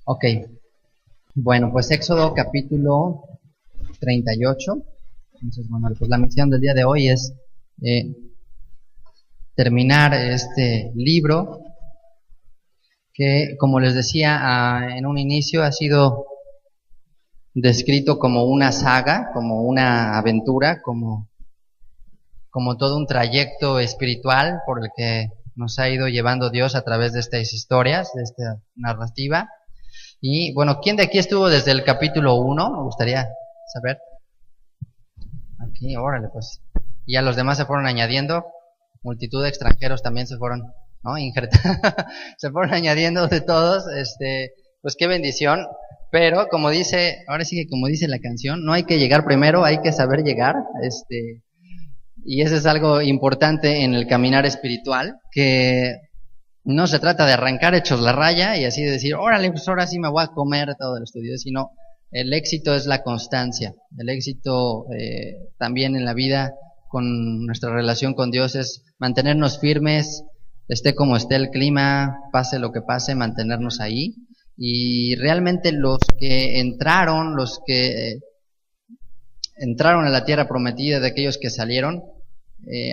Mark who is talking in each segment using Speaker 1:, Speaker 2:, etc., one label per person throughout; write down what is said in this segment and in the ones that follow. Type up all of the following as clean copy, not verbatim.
Speaker 1: Ok, bueno, pues Éxodo capítulo 38. Entonces, bueno, pues la misión del día de hoy es eh, terminar este libro que, como les decía en un inicio, ha sido descrito como una saga, como una aventura, como todo un trayecto espiritual por el que nos ha ido llevando Dios a través de estas historias, de esta narrativa. Y bueno, ¿quién de aquí estuvo desde el capítulo 1? Me gustaría saber. Aquí, órale, pues. Y ya los demás se fueron añadiendo. Multitud de extranjeros también se fueron, ¿no? Se fueron añadiendo de todos. Pues qué bendición. Pero como dice, ahora sí que como dice la canción, no hay que llegar primero, hay que saber llegar. Y eso es algo importante en el caminar espiritual, que no se trata de arrancar hechos la raya y así de decir, órale, pues ahora sí me voy a comer todo el estudio, sino el éxito es la constancia. El éxito también en la vida con nuestra relación con Dios es mantenernos firmes, esté como esté el clima, pase lo que pase, mantenernos ahí. Y realmente los que entraron a la tierra prometida, de aquellos que salieron,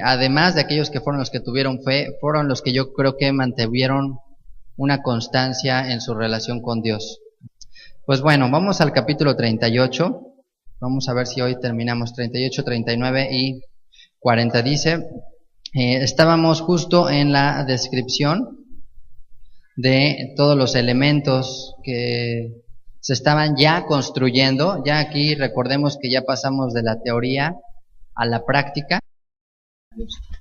Speaker 1: además de aquellos que fueron los que tuvieron fe, fueron los que yo creo que mantuvieron una constancia en su relación con Dios. Pues bueno, vamos al capítulo 38. Vamos a ver si hoy terminamos 38, 39 y 40. Dice, estábamos justo en la descripción de todos los elementos que se estaban ya construyendo. Ya aquí recordemos que ya pasamos de la teoría a la práctica.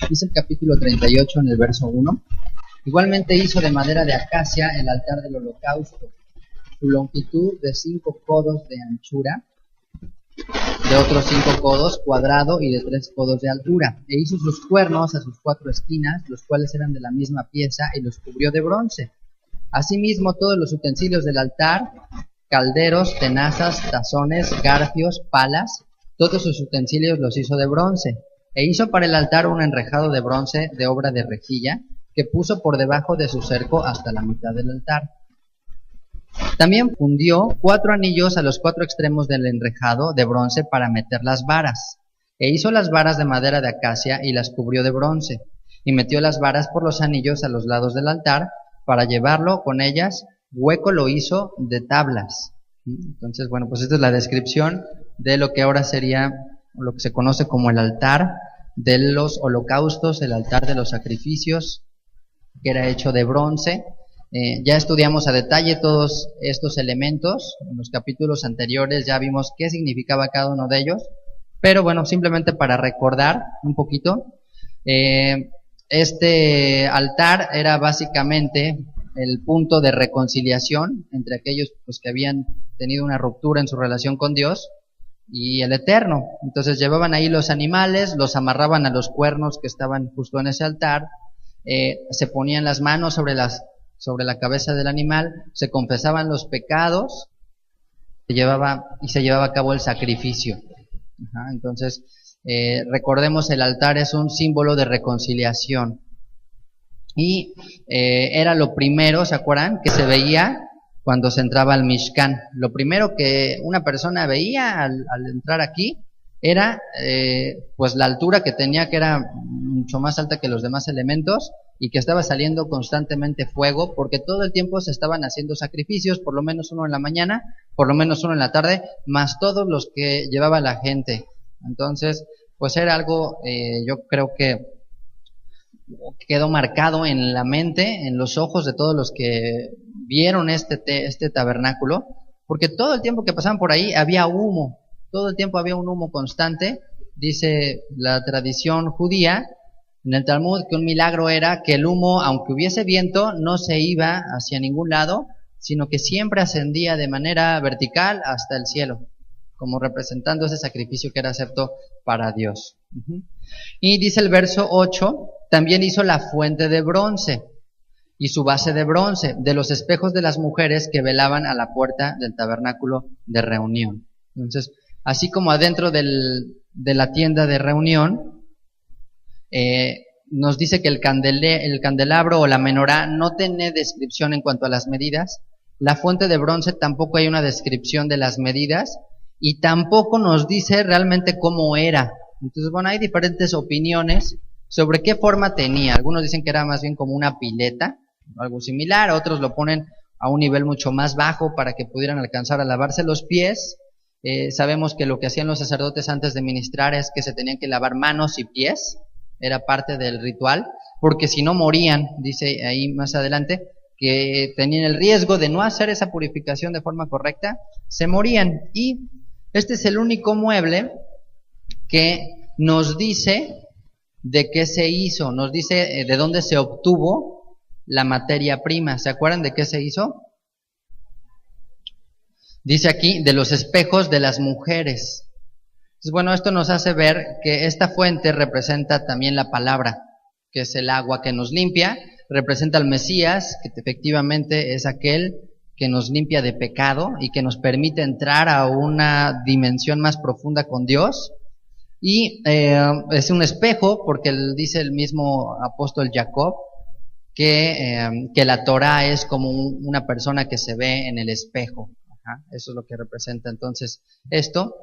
Speaker 1: Dice el capítulo 38 en el verso 1. Igualmente hizo de madera de acacia el altar del holocausto, su longitud de 5 codos de anchura, de otros 5 codos cuadrado y de 3 codos de altura. E hizo sus cuernos a sus 4 esquinas, los cuales eran de la misma pieza, y los cubrió de bronce. Asimismo, todos los utensilios del altar, calderos, tenazas, tazones, garfios, palas, todos sus utensilios los hizo de bronce. E hizo para el altar un enrejado de bronce de obra de rejilla, que puso por debajo de su cerco hasta la mitad del altar. También fundió 4 anillos a los 4 extremos del enrejado de bronce para meter las varas. E hizo las varas de madera de acacia y las cubrió de bronce. Y metió las varas por los anillos a los lados del altar para llevarlo con ellas. Hueco lo hizo de tablas. Entonces, bueno, pues esta es la descripción de lo que ahora sería lo que se conoce como el altar de los holocaustos, el altar de los sacrificios, que era hecho de bronce. Ya estudiamos a detalle todos estos elementos. En los capítulos anteriores ya vimos qué significaba cada uno de ellos. Pero bueno, simplemente para recordar un poquito, este altar era básicamente el punto de reconciliación entre aquellos pues, que habían tenido una ruptura en su relación con Dios y el Eterno. Entonces llevaban ahí los animales, los amarraban a los cuernos que estaban justo en ese altar, se ponían las manos sobre la cabeza del animal, se confesaban los pecados, se llevaba a cabo el sacrificio. Entonces, recordemos, el altar es un símbolo de reconciliación. Y era lo primero, ¿se acuerdan? Que se veía cuando se entraba al Mishkan. Lo primero que una persona veía al entrar aquí era pues la altura que tenía, que era mucho más alta que los demás elementos, y que estaba saliendo constantemente fuego, porque todo el tiempo se estaban haciendo sacrificios, por lo menos uno en la mañana, por lo menos uno en la tarde, más todos los que llevaba la gente. Entonces, pues era algo, yo creo que quedó marcado en la mente, en los ojos de todos los que vieron este tabernáculo, porque todo el tiempo que pasaban por ahí había humo, todo el tiempo había un humo constante. Dice la tradición judía en el Talmud que un milagro era que el humo, aunque hubiese viento, no se iba hacia ningún lado, sino que siempre ascendía de manera vertical hasta el cielo, como representando ese sacrificio que era acepto para Dios. Y dice el verso 8, también hizo la fuente de bronce y su base de bronce de los espejos de las mujeres que velaban a la puerta del tabernáculo de reunión. Entonces, así como adentro de la tienda de reunión, nos dice que el candelabro o la menorá no tiene descripción en cuanto a las medidas, La fuente de bronce tampoco hay una descripción de las medidas y tampoco nos dice realmente cómo era. Entonces, bueno, hay diferentes opiniones sobre qué forma tenía. Algunos dicen que era más bien como una pileta, algo similar, otros lo ponen a un nivel mucho más bajo para que pudieran alcanzar a lavarse los pies. Sabemos que lo que hacían los sacerdotes antes de ministrar es que se tenían que lavar manos y pies, era parte del ritual, porque si no morían, dice ahí más adelante, que tenían el riesgo de no hacer esa purificación de forma correcta, se morían. Y este es el único mueble que nos dice de qué se hizo, nos dice de dónde se obtuvo la materia prima. ¿Se acuerdan de qué se hizo? Dice aquí, de los espejos de las mujeres. Entonces, bueno, esto nos hace ver que esta fuente representa también la palabra, que es el agua que nos limpia, representa al Mesías, que efectivamente es aquel que nos limpia de pecado y que nos permite entrar a una dimensión más profunda con Dios. Y es un espejo, porque dice el mismo apóstol Jacob, que la Torah es como una persona que se ve en el espejo. Ajá, eso es lo que representa entonces esto.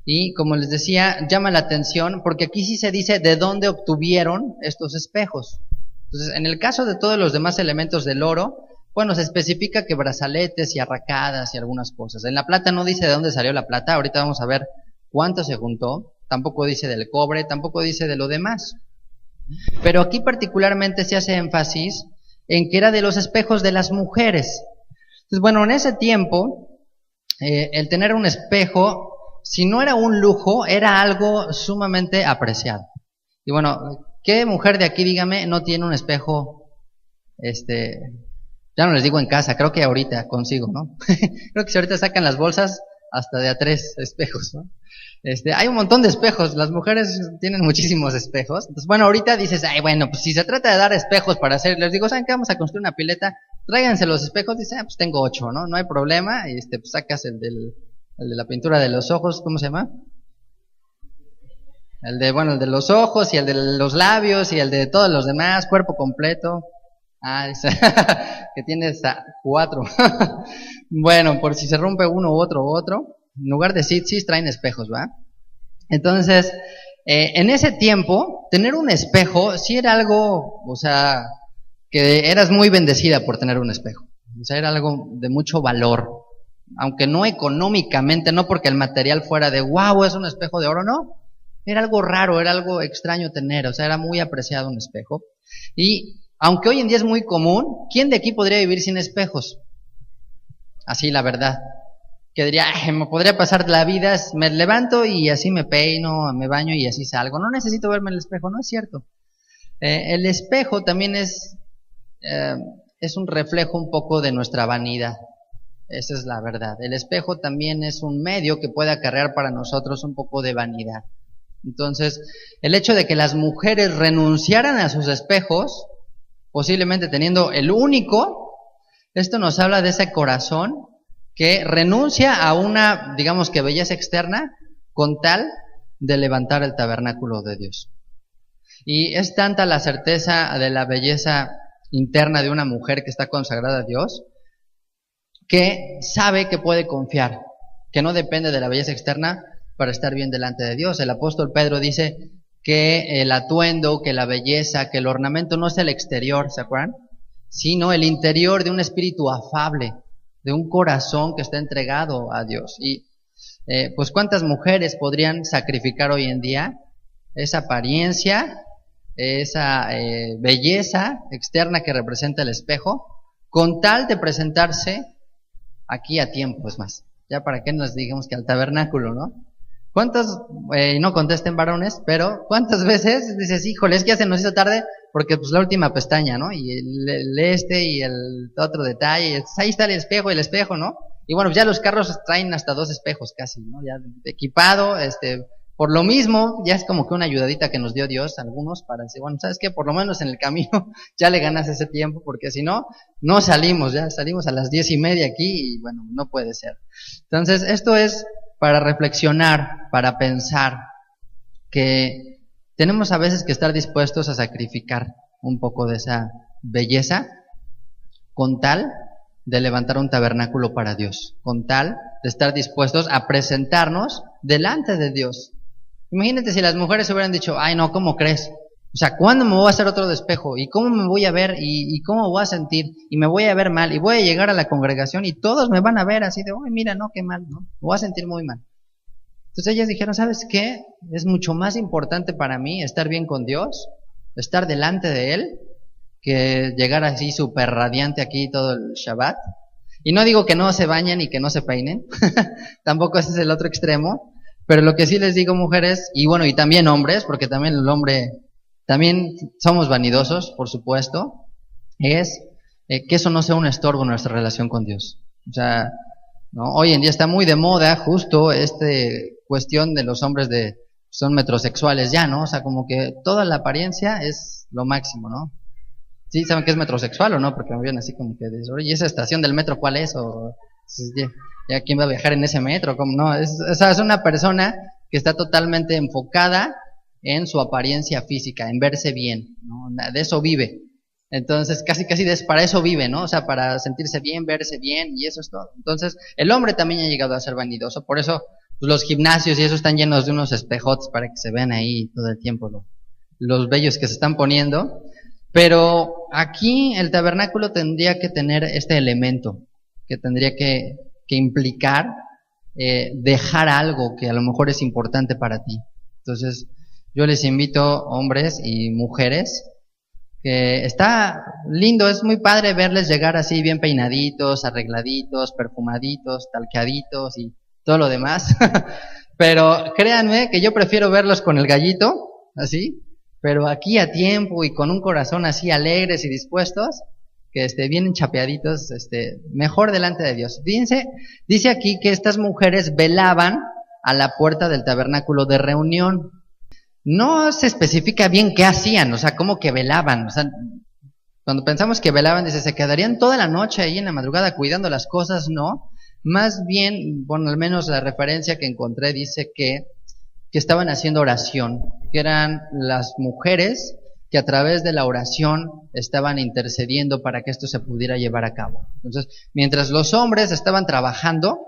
Speaker 1: Y como les decía, llama la atención, porque aquí sí se dice de dónde obtuvieron estos espejos. Entonces, en el caso de todos los demás elementos del oro, bueno, se especifica que brazaletes y arracadas y algunas cosas. En la plata no dice de dónde salió la plata, ahorita vamos a ver cuánto se juntó, tampoco dice del cobre, tampoco dice de lo demás. Pero aquí particularmente se hace énfasis en que era de los espejos de las mujeres. Entonces, bueno, en ese tiempo, el tener un espejo, si no era un lujo, era algo sumamente apreciado. Y bueno, ¿qué mujer de aquí, dígame, no tiene un espejo, ya no les digo en casa, creo que ahorita consigo, ¿no? Creo que si ahorita sacan las bolsas, hasta de a 3 espejos, ¿no? Hay un montón de espejos, las mujeres tienen muchísimos espejos. Entonces, bueno, ahorita dices, ay, bueno, pues si se trata de dar espejos para hacer, les digo, ¿saben qué? Vamos a construir una pileta, tráiganse los espejos, dice, pues tengo 8, ¿no? No hay problema, pues sacas el de la pintura de los ojos, ¿cómo se llama? El de los ojos y el de los labios y el de todos los demás, cuerpo completo. Ah, que tienes 4. Bueno, por si se rompe uno u otro, en lugar de sitsis traen espejos, ¿va? Entonces, en ese tiempo, tener un espejo sí era algo, o sea, que eras muy bendecida por tener un espejo. O sea, era algo de mucho valor. Aunque no económicamente, no porque el material fuera de wow, es un espejo de oro, no. Era algo raro, era algo extraño tener, o sea, era muy apreciado un espejo. Y aunque hoy en día es muy común, ¿quién de aquí podría vivir sin espejos? Así, la verdad. Que diría, me podría pasar la vida, me levanto y así me peino, me baño y así salgo. No necesito verme en el espejo, no es cierto. El espejo también es un reflejo un poco de nuestra vanidad. Esa es la verdad. El espejo también es un medio que puede acarrear para nosotros un poco de vanidad. Entonces, el hecho de que las mujeres renunciaran a sus espejos, posiblemente teniendo el único, esto nos habla de ese corazón que renuncia a una, digamos que belleza externa, con tal de levantar el tabernáculo de Dios. Y es tanta la certeza de la belleza interna de una mujer que está consagrada a Dios, que sabe que puede confiar, que no depende de la belleza externa para estar bien delante de Dios. El apóstol Pedro dice que el atuendo, que la belleza, que el ornamento no es el exterior, ¿se acuerdan? Sino el interior de un espíritu afable, de un corazón que está entregado a Dios. Y pues ¿cuántas mujeres podrían sacrificar hoy en día esa apariencia, esa belleza externa que representa el espejo, con tal de presentarse aquí a tiempo? Es más, ya para qué nos digamos que al tabernáculo, ¿no? ¿Cuántas, no contesten varones, pero cuántas veces dices, híjole, es que ya se nos hizo tarde porque pues la última pestaña, ¿no? Y y el otro detalle, ahí está el espejo, ¿no? Y bueno, ya los carros traen hasta 2 espejos casi, ¿no? Ya equipado, por lo mismo, ya es como que una ayudadita que nos dio Dios a algunos para decir, bueno, ¿sabes qué? Por lo menos en el camino ya le ganas ese tiempo, porque si no, no salimos, ya salimos a las 10:30 aquí y bueno, no puede ser. Entonces, esto es para reflexionar, para pensar que tenemos a veces que estar dispuestos a sacrificar un poco de esa belleza con tal de levantar un tabernáculo para Dios, con tal de estar dispuestos a presentarnos delante de Dios. Imagínate si las mujeres hubieran dicho, ay no, ¿cómo crees? O sea, ¿cuándo me voy a hacer otro despejo? ¿Y cómo me voy a ver? ¿Y cómo me voy a sentir? Y me voy a ver mal, y voy a llegar a la congregación y todos me van a ver así de, uy, mira, no, qué mal, ¿no? Me voy a sentir muy mal. Entonces ellas dijeron, ¿sabes qué? Es mucho más importante para mí estar bien con Dios, estar delante de Él, que llegar así súper radiante aquí todo el Shabbat. Y no digo que no se bañen y que no se peinen, tampoco ese es el otro extremo, pero lo que sí les digo, mujeres, y bueno, y también hombres, porque también el hombre, también somos vanidosos, por supuesto, es que eso no sea un estorbo en nuestra relación con Dios. O sea, ¿no? Hoy en día está muy de moda justo cuestión de los hombres son metrosexuales ya, ¿no? O sea, como que toda la apariencia es lo máximo, ¿no? Sí, ¿saben qué es metrosexual o no? Porque me vienen así como que dicen, oye, ¿esa estación del metro cuál es? O ya quién va a viajar en ese metro, ¿cómo no? Es una persona que está totalmente enfocada en su apariencia física, en verse bien, ¿no? De eso vive. Entonces, casi para eso vive, ¿no? O sea, para sentirse bien, verse bien, y eso es todo. Entonces, el hombre también ha llegado a ser vanidoso, por eso pues, los gimnasios y eso están llenos de unos espejotes para que se vean ahí todo el tiempo los bellos que se están poniendo. Pero aquí el tabernáculo tendría que tener este elemento, que tendría que implicar dejar algo que a lo mejor es importante para ti. Entonces, yo les invito, hombres y mujeres, que está lindo, es muy padre verles llegar así bien peinaditos, arregladitos, perfumaditos, talqueaditos y todo lo demás. Pero créanme que yo prefiero verlos con el gallito, así, pero aquí a tiempo y con un corazón así alegres y dispuestos, que bien chapeaditos, mejor delante de Dios. Dice aquí que estas mujeres velaban a la puerta del tabernáculo de reunión. No se especifica bien qué hacían, o sea, cómo que velaban. O sea, cuando pensamos que velaban, dice, se quedarían toda la noche ahí en la madrugada cuidando las cosas, no. Más bien, bueno, al menos la referencia que encontré dice que estaban haciendo oración, que eran las mujeres que a través de la oración estaban intercediendo para que esto se pudiera llevar a cabo. Entonces, mientras los hombres estaban trabajando,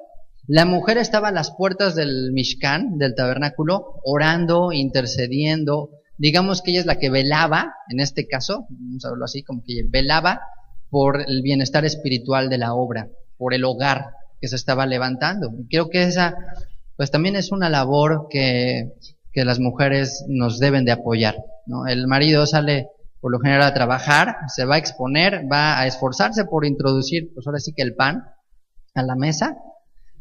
Speaker 1: la mujer estaba a las puertas del Mishkan, del tabernáculo, orando, intercediendo. Digamos que ella es la que velaba, en este caso, vamos a verlo así, como que velaba por el bienestar espiritual de la obra, por el hogar que se estaba levantando. Y creo que esa pues también es una labor que las mujeres nos deben de apoyar, ¿no? El marido sale por lo general a trabajar, se va a exponer, va a esforzarse por introducir, pues ahora sí que el pan a la mesa,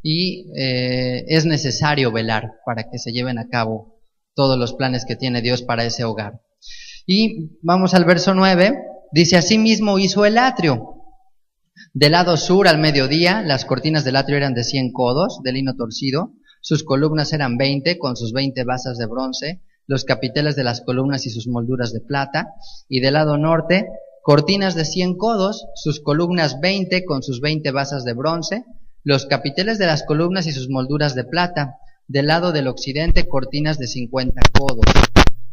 Speaker 1: y es necesario velar para que se lleven a cabo todos los planes que tiene Dios para ese hogar. Y vamos al verso 9, dice, asimismo hizo el atrio. Del lado sur al mediodía, las cortinas del atrio eran de 100 codos, de lino torcido. Sus columnas eran 20, con sus 20 basas de bronce, los capiteles de las columnas y sus molduras de plata. Y del lado norte, cortinas de 100 codos, sus columnas 20, con sus 20 basas de bronce, los capiteles de las columnas y sus molduras de plata. Del lado del occidente, cortinas de 50 codos,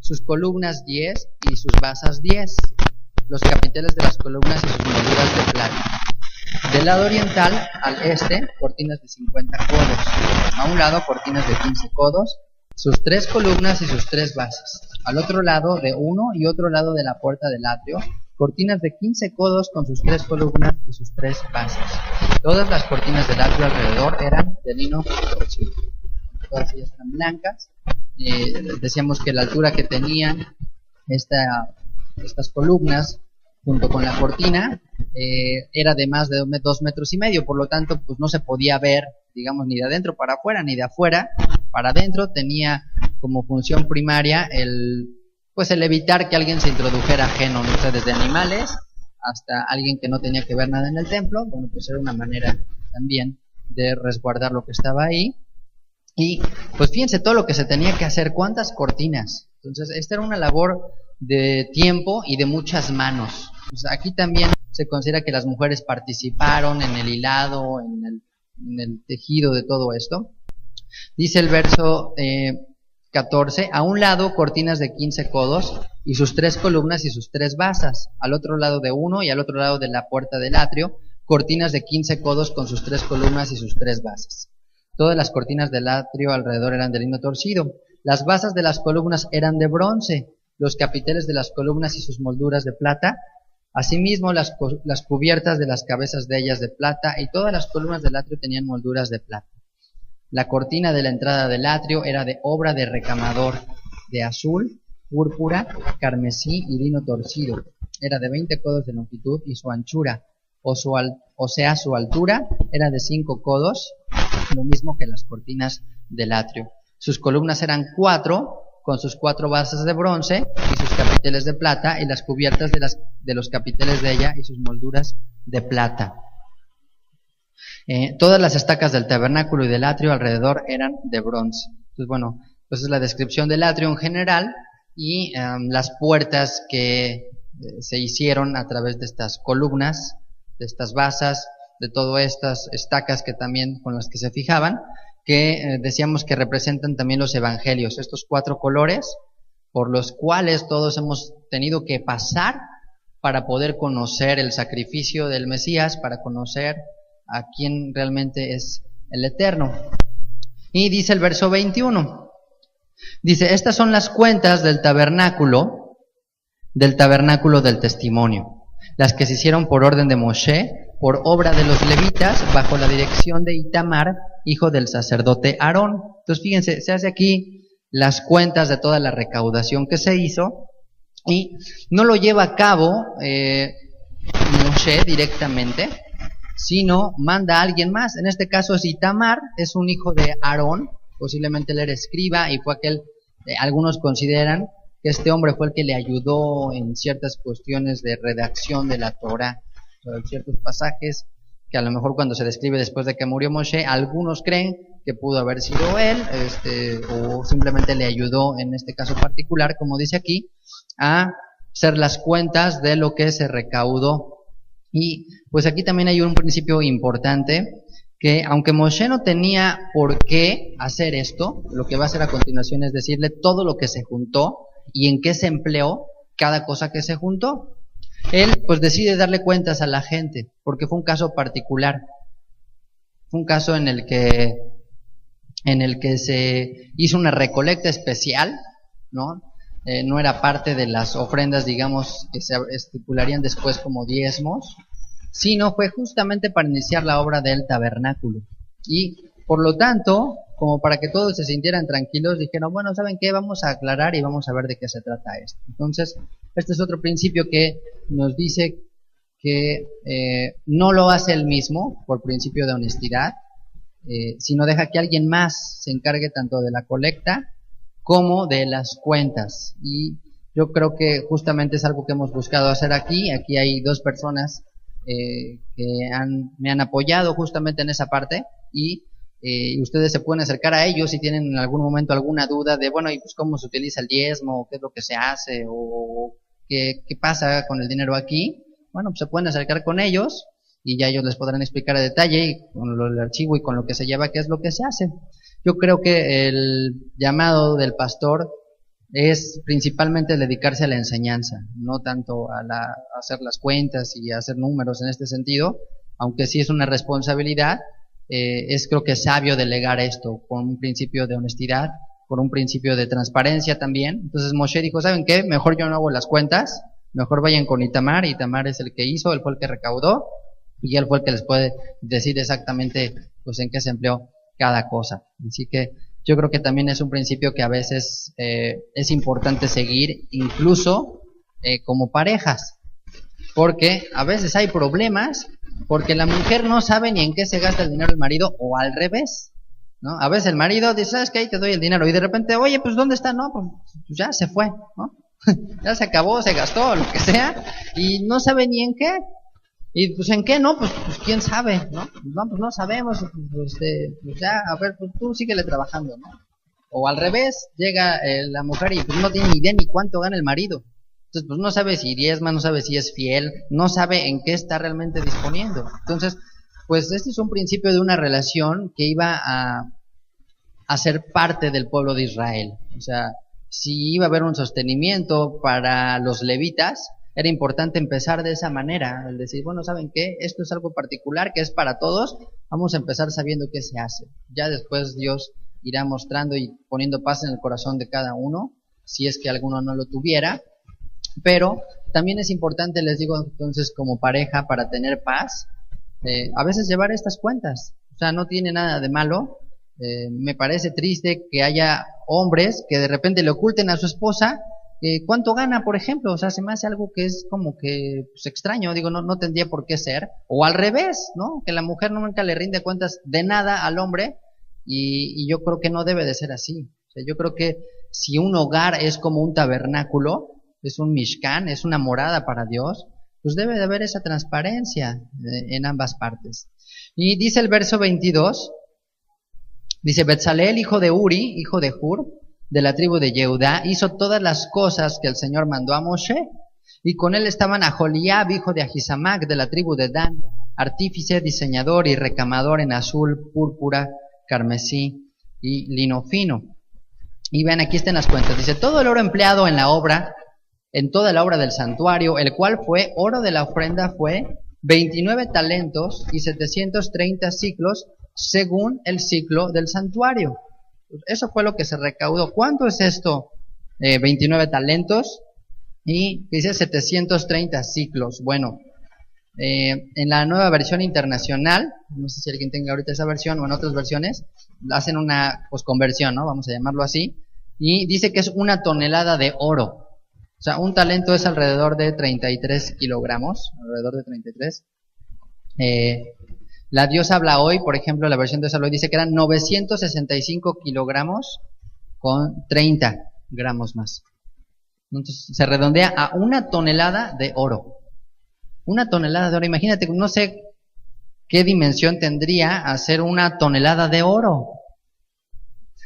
Speaker 1: sus columnas 10 y sus basas 10, los capiteles de las columnas y sus molduras de plata. Del lado oriental al este, cortinas de 50 codos. A un lado, cortinas de 15 codos, sus 3 columnas y sus 3 bases. Al otro lado de uno y otro lado de la puerta del atrio, cortinas de 15 codos con sus 3 columnas y sus 3 bases. Todas las cortinas del atrio alrededor eran de lino torcido. Todas ellas eran blancas. Decíamos que la altura que tenían estas columnas junto con la cortina era de más de 2,5 metros, por lo tanto pues no se podía ver, digamos, ni de adentro para afuera ni de afuera para adentro. Tenía como función primaria el evitar que alguien se introdujera ajeno, no sé, desde animales hasta alguien que no tenía que ver nada en el templo. Bueno, pues era una manera también de resguardar lo que estaba ahí. Y pues fíjense todo lo que se tenía que hacer, cuántas cortinas. Entonces esta era una labor de tiempo y de muchas manos. Pues aquí también se considera que las mujeres participaron en el hilado, en el tejido de todo esto. Dice el verso 14, a un lado cortinas de 15 codos y sus 3 columnas y sus 3 basas, al otro lado de uno y al otro lado de la puerta del atrio, cortinas de 15 codos con sus 3 columnas y sus 3 basas. Todas las cortinas del atrio alrededor eran de lino torcido. Las basas de las columnas eran de bronce, los capiteles de las columnas y sus molduras de plata, asimismo las cubiertas de las cabezas de ellas de plata, y todas las columnas del atrio tenían molduras de plata. La cortina de la entrada del atrio era de obra de recamador, de azul, púrpura, carmesí y lino torcido. Era de 20 codos de longitud y su anchura, o sea su altura, era de 5 codos, lo mismo que las cortinas del atrio. Sus columnas eran 4, con sus 4 bases de bronce y sus capiteles de plata, y las cubiertas de los capiteles de ella y sus molduras de plata. Todas las estacas del tabernáculo y del atrio alrededor eran de bronce. Entonces, bueno, pues es la descripción del atrio en general y las puertas que se hicieron a través de estas columnas, de estas basas, de todas estas estacas que también con las que se fijaban, que decíamos que representan también los evangelios, estos 4 colores por los cuales todos hemos tenido que pasar para poder conocer el sacrificio del Mesías, para conocer a quién realmente es el Eterno. Y dice el verso 21, dice, estas son las cuentas del tabernáculo del testimonio, las que se hicieron por orden de Moshe, por obra de los levitas, bajo la dirección de Itamar, hijo del sacerdote Aarón. Entonces fíjense, se hace aquí las cuentas de toda la recaudación que se hizo, y no lo lleva a cabo Moshe directamente, sino manda a alguien más. En este caso es Itamar, es un hijo de Aarón, posiblemente él era escriba y fue aquel, algunos consideran que este hombre fue el que le ayudó en ciertas cuestiones de redacción de la Torá, sobre ciertos pasajes que a lo mejor cuando se describe después de que murió Moshe, algunos creen que pudo haber sido él, o simplemente le ayudó en este caso particular, como dice aquí, a hacer las cuentas de lo que se recaudó. Y pues aquí también hay un principio importante, que aunque Moshe no tenía por qué hacer esto, lo que va a hacer a continuación es decirle todo lo que se juntó y en qué se empleó cada cosa que se juntó. Él pues decide darle cuentas a la gente, porque fue un caso particular. Fue un caso en el que se hizo una recolecta especial, ¿no? No era parte de las ofrendas, digamos, que se estipularían después como diezmos, sino fue justamente para iniciar la obra del tabernáculo. Y por lo tanto, como para que todos se sintieran tranquilos, dijeron, bueno, ¿saben qué? Vamos a aclarar y vamos a ver de qué se trata esto. Entonces, este es otro principio que nos dice que no lo hace él mismo, por principio de honestidad, sino deja que alguien más se encargue tanto de la colecta como de las cuentas. Y yo creo que justamente es algo que hemos buscado hacer aquí. Aquí hay 2 personas que me han apoyado justamente en esa parte, y ustedes se pueden acercar a ellos si tienen en algún momento alguna duda de, bueno, y pues cómo se utiliza el diezmo, qué es lo que se hace, o qué pasa con el dinero aquí. Bueno, pues se pueden acercar con ellos y ya ellos les podrán explicar a detalle y con el archivo y con lo que se lleva qué es lo que se hace. Yo creo que el llamado del pastor es principalmente dedicarse a la enseñanza, no tanto a hacer las cuentas y a hacer números en este sentido, aunque sí es una responsabilidad. Creo que es sabio delegar esto con un principio de honestidad, con un principio de transparencia también. Entonces Moshe dijo, ¿saben qué? Mejor yo no hago las cuentas, mejor vayan con Itamar. Itamar es el que hizo, él fue el que recaudó, y él fue el que les puede decir exactamente pues en qué se empleó cada cosa. Así que yo creo que también es un principio que a veces es importante seguir, incluso como parejas, porque a veces hay problemas porque la mujer no sabe ni en qué se gasta el dinero del marido, o al revés, ¿no? A veces el marido dice, ¿sabes qué? Ahí te doy el dinero, y de repente, oye, pues ¿dónde está? No, pues ya se fue, ¿no? Ya se acabó, se gastó, lo que sea, y no sabe ni en qué. Y pues en qué, ¿no? Pues quién sabe, ¿no? No, pues no sabemos, pues ya, a ver, pues tú síguele trabajando, ¿no? O al revés, llega la mujer y pues no tiene ni idea ni cuánto gana el marido. Entonces, pues no sabe si diezma, no sabe si es fiel, no sabe en qué está realmente disponiendo. Entonces, pues este es un principio de una relación que iba a ser parte del pueblo de Israel. O sea, si iba a haber un sostenimiento para los levitas, era importante empezar de esa manera, el decir, bueno, ¿saben qué? Esto es algo particular que es para todos, vamos a empezar sabiendo qué se hace. Ya después Dios irá mostrando y poniendo paz en el corazón de cada uno, si es que alguno no lo tuviera, pero también es importante, les digo entonces, como pareja, para tener paz, a veces llevar estas cuentas. O sea, no tiene nada de malo. Me parece triste que haya hombres que de repente le oculten a su esposa cuánto gana, por ejemplo. O sea, se me hace algo que es como que pues, extraño. Digo, no tendría por qué ser. O al revés, ¿no? Que la mujer nunca le rinde cuentas de nada al hombre, y yo creo que no debe de ser así. O sea, yo creo que si un hogar es como un tabernáculo, es un mishkan, es una morada para Dios, pues debe de haber esa transparencia en ambas partes. Y dice el verso 22, dice, Betzaleel, hijo de Uri, hijo de Hur, de la tribu de Yehudá, hizo todas las cosas que el Señor mandó a Moshe, y con él estaban Aholiab, hijo de Ahisamac, de la tribu de Dan, artífice, diseñador y recamador en azul, púrpura, carmesí y lino fino. Y vean, aquí están las cuentas, dice, todo el oro empleado en la obra, en toda la obra del santuario, el cual fue, oro de la ofrenda fue 29 talentos y 730 ciclos, según el ciclo del santuario. Eso fue lo que se recaudó. ¿Cuánto es esto? 29 talentos y dice 730 ciclos. Bueno, en la nueva versión internacional, no sé si alguien tenga ahorita esa versión o en otras versiones, hacen una pues conversión, ¿no? Vamos a llamarlo así, y dice que es 1 tonelada de oro. O sea, un talento es alrededor de 33 kilogramos, alrededor de 33. La Dios habla hoy, por ejemplo, la versión de Dios habla hoy dice que eran 965 kilogramos con 30 gramos más. Entonces se redondea a 1 tonelada de oro. 1 tonelada de oro, imagínate, no sé qué dimensión tendría hacer 1 tonelada de oro.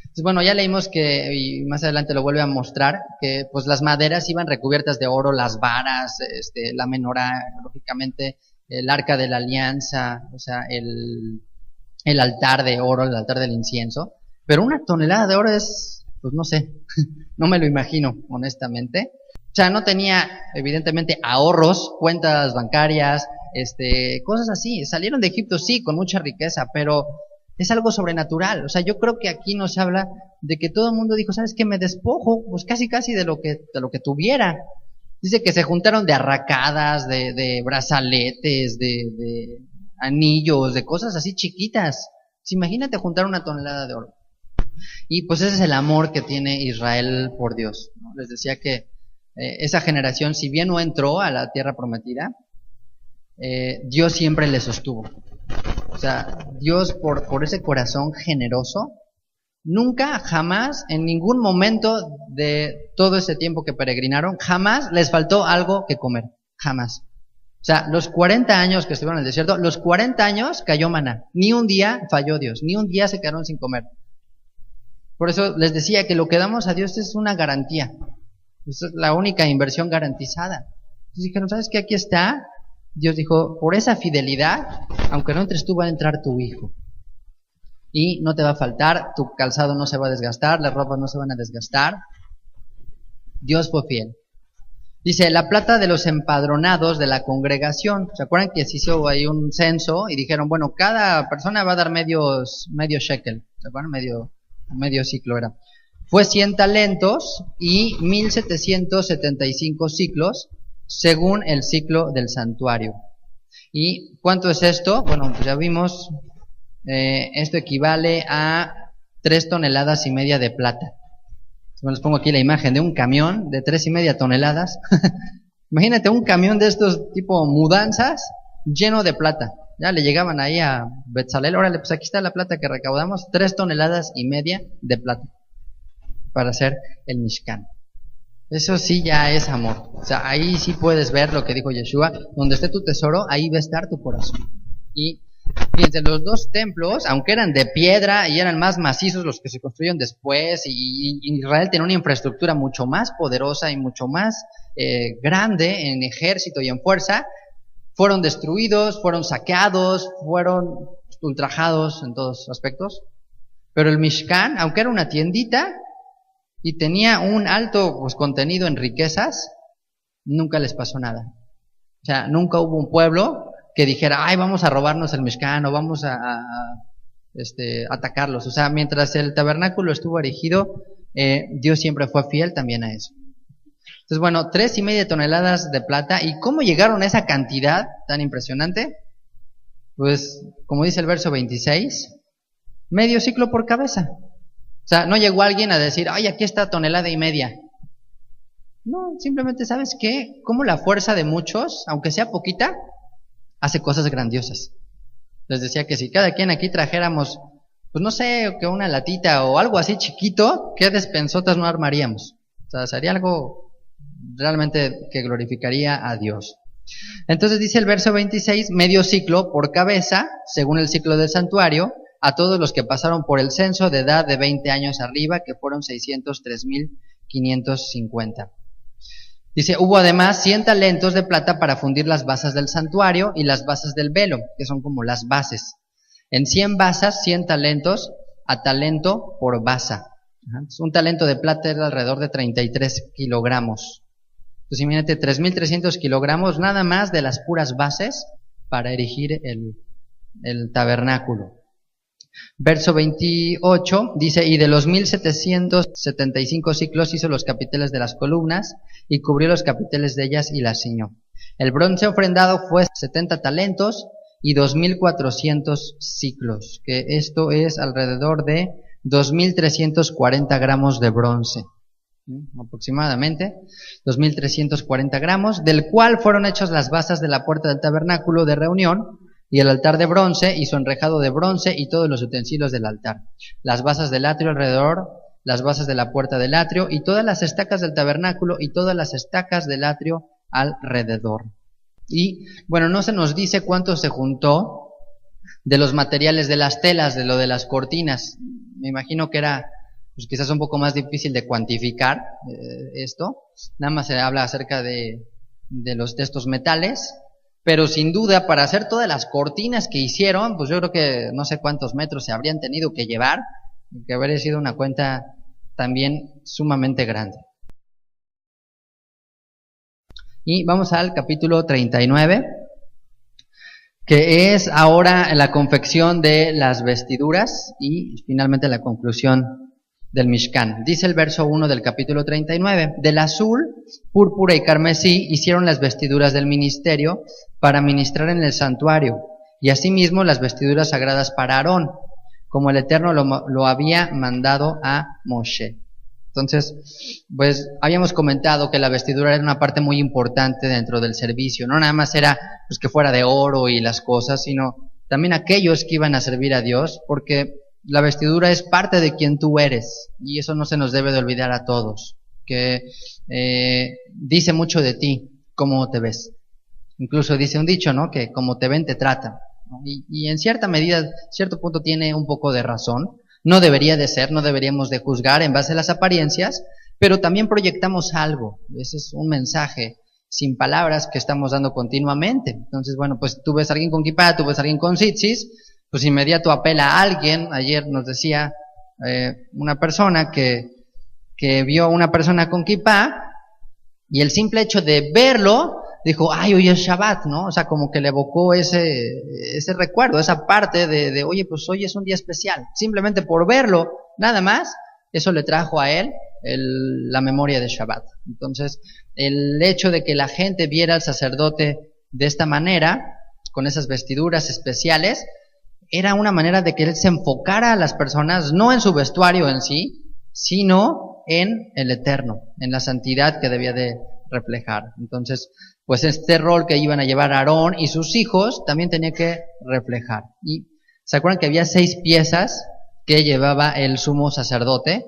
Speaker 1: Entonces, bueno, ya leímos que, y más adelante lo vuelve a mostrar, que pues las maderas iban recubiertas de oro, las varas, la menorá, lógicamente, el arca de la alianza, o sea, el altar de oro, el altar del incienso. Pero 1 tonelada de oro es, pues no sé, no me lo imagino, honestamente. O sea, no tenía, evidentemente, ahorros, cuentas bancarias, cosas así. Salieron de Egipto, sí, con mucha riqueza, pero es algo sobrenatural. O sea, yo creo que aquí nos habla de que todo el mundo dijo, ¿sabes qué? Me despojo, pues casi de lo que tuviera. Dice que se juntaron de arracadas, de brazaletes, de anillos, de cosas así chiquitas. Pues imagínate juntar 1 tonelada de oro. Y pues ese es el amor que tiene Israel por Dios, ¿no? Les decía que esa generación, si bien no entró a la tierra prometida, Dios siempre le sostuvo. O sea, Dios por ese corazón generoso, nunca, jamás, en ningún momento de todo ese tiempo que peregrinaron, jamás les faltó algo que comer, jamás. O sea, los 40 años que estuvieron en el desierto, los 40 años cayó maná, ni un día falló Dios, ni un día se quedaron sin comer. Por eso les decía que lo que damos a Dios es una garantía, es la única inversión garantizada. Entonces dijeron, ¿sabes qué? Aquí está. Dios dijo, por esa fidelidad, aunque no entres tú, va a entrar tu hijo. Y no te va a faltar, tu calzado no se va a desgastar, las ropas no se van a desgastar. Dios fue fiel. Dice, la plata de los empadronados de la congregación. ¿Se acuerdan que se hizo ahí un censo y dijeron, bueno, cada persona va a dar medio shekel? ¿Se acuerdan? Medio ciclo era. Fue 100 talentos y 1775 ciclos, según el ciclo del santuario. ¿Y cuánto es esto? Bueno, pues ya vimos, esto equivale a 3,5 toneladas de plata. Bueno, les pongo aquí la imagen de un camión de 3,5 toneladas. Imagínate un camión de estos tipo mudanzas lleno de plata. Ya le llegaban ahí a Betzaleel, órale, pues aquí está la plata que recaudamos, 3,5 toneladas de plata para hacer el Mishkan. Eso sí ya es amor. O sea, ahí sí puedes ver lo que dijo Yeshua, donde esté tu tesoro, ahí va a estar tu corazón. Y fíjense, los 2 templos, aunque eran de piedra y eran más macizos los que se construyeron después, y Israel tenía una infraestructura mucho más poderosa y mucho más grande en ejército y en fuerza, fueron destruidos, fueron saqueados, fueron ultrajados en todos aspectos. Pero el Mishkan, aunque era una tiendita y tenía un alto pues, contenido en riquezas, nunca les pasó nada. O sea, nunca hubo un pueblo que dijera, ay, vamos a robarnos el Mishkan o vamos a atacarlos. O sea, mientras el tabernáculo estuvo erigido, Dios siempre fue fiel también a eso. Entonces, bueno, 3,5 toneladas de plata. ¿Y cómo llegaron a esa cantidad tan impresionante? Pues, como dice el verso 26, medio ciclo por cabeza. O sea, no llegó alguien a decir, ay, aquí está 1,5 toneladas. No, simplemente, ¿sabes qué? Como la fuerza de muchos, aunque sea poquita, hace cosas grandiosas. Les decía que si cada quien aquí trajéramos, pues no sé, que una latita o algo así chiquito, ¿qué despensotas no armaríamos? O sea, sería algo realmente que glorificaría a Dios. Entonces dice el verso 26, medio ciclo por cabeza, según el ciclo del santuario, a todos los que pasaron por el censo de edad de 20 años arriba, que fueron 603,550. Dice, hubo además 100 talentos de plata para fundir las basas del santuario y las basas del velo, que son como las bases. En 100 basas, 100 talentos a talento por basa. Un talento de plata era alrededor de 33 kilogramos. Entonces imagínate, 3,300 kilogramos nada más de las puras bases para erigir el tabernáculo. Verso 28 dice, y de los 1,775 ciclos hizo los capiteles de las columnas y cubrió los capiteles de ellas y las ciñó. El bronce ofrendado fue 70 talentos y 2,400 ciclos, que esto es alrededor de 2,340 gramos de bronce, aproximadamente 2,340 gramos, del cual fueron hechas las basas de la puerta del tabernáculo de reunión, y el altar de bronce y su enrejado de bronce y todos los utensilios del altar, las basas del atrio alrededor, las basas de la puerta del atrio y todas las estacas del tabernáculo y todas las estacas del atrio alrededor. Y bueno, no se nos dice cuánto se juntó de los materiales de las telas, de lo de las cortinas. Me imagino que era pues quizás un poco más difícil de cuantificar esto. Nada más se habla acerca de estos metales. Pero sin duda, para hacer todas las cortinas que hicieron, pues yo creo que no sé cuántos metros se habrían tenido que llevar, que habría sido una cuenta también sumamente grande. Y vamos al capítulo 39, que es ahora la confección de las vestiduras y finalmente la conclusión del Mishkan. Dice el verso 1 del capítulo 39, del azul, púrpura y carmesí hicieron las vestiduras del ministerio para ministrar en el santuario, y asimismo las vestiduras sagradas para Aarón, como el Eterno lo había mandado a Moshe. Entonces, pues habíamos comentado que la vestidura era una parte muy importante dentro del servicio. No nada más era pues que fuera de oro y las cosas, sino también aquellos que iban a servir a Dios, porque la vestidura es parte de quien tú eres, y eso no se nos debe de olvidar a todos, que dice mucho de ti, cómo te ves. Incluso dice un dicho, ¿no? Que como te ven, te tratan, ¿no? Y en cierta medida, cierto punto tiene un poco de razón. No debería de ser, no deberíamos de juzgar en base a las apariencias, pero también proyectamos algo. Ese es un mensaje sin palabras que estamos dando continuamente. Entonces, bueno, pues tú ves a alguien con kipá, tú ves a alguien con tzitzis, pues inmediato apela a alguien. Ayer nos decía una persona que vio a una persona con kipá, y el simple hecho de verlo, dijo, ay, hoy es Shabbat, ¿no? O sea, como que le evocó ese recuerdo, esa parte de, oye, pues hoy es un día especial. Simplemente por verlo, nada más, eso le trajo a él la memoria de Shabbat. Entonces, el hecho de que la gente viera al sacerdote de esta manera, con esas vestiduras especiales, era una manera de que él se enfocara a las personas, no en su vestuario en sí, sino en el Eterno, en la santidad que debía de reflejar. Entonces, pues este rol que iban a llevar Aarón y sus hijos también tenía que reflejar. Y ¿se acuerdan que había 6 piezas que llevaba el sumo sacerdote?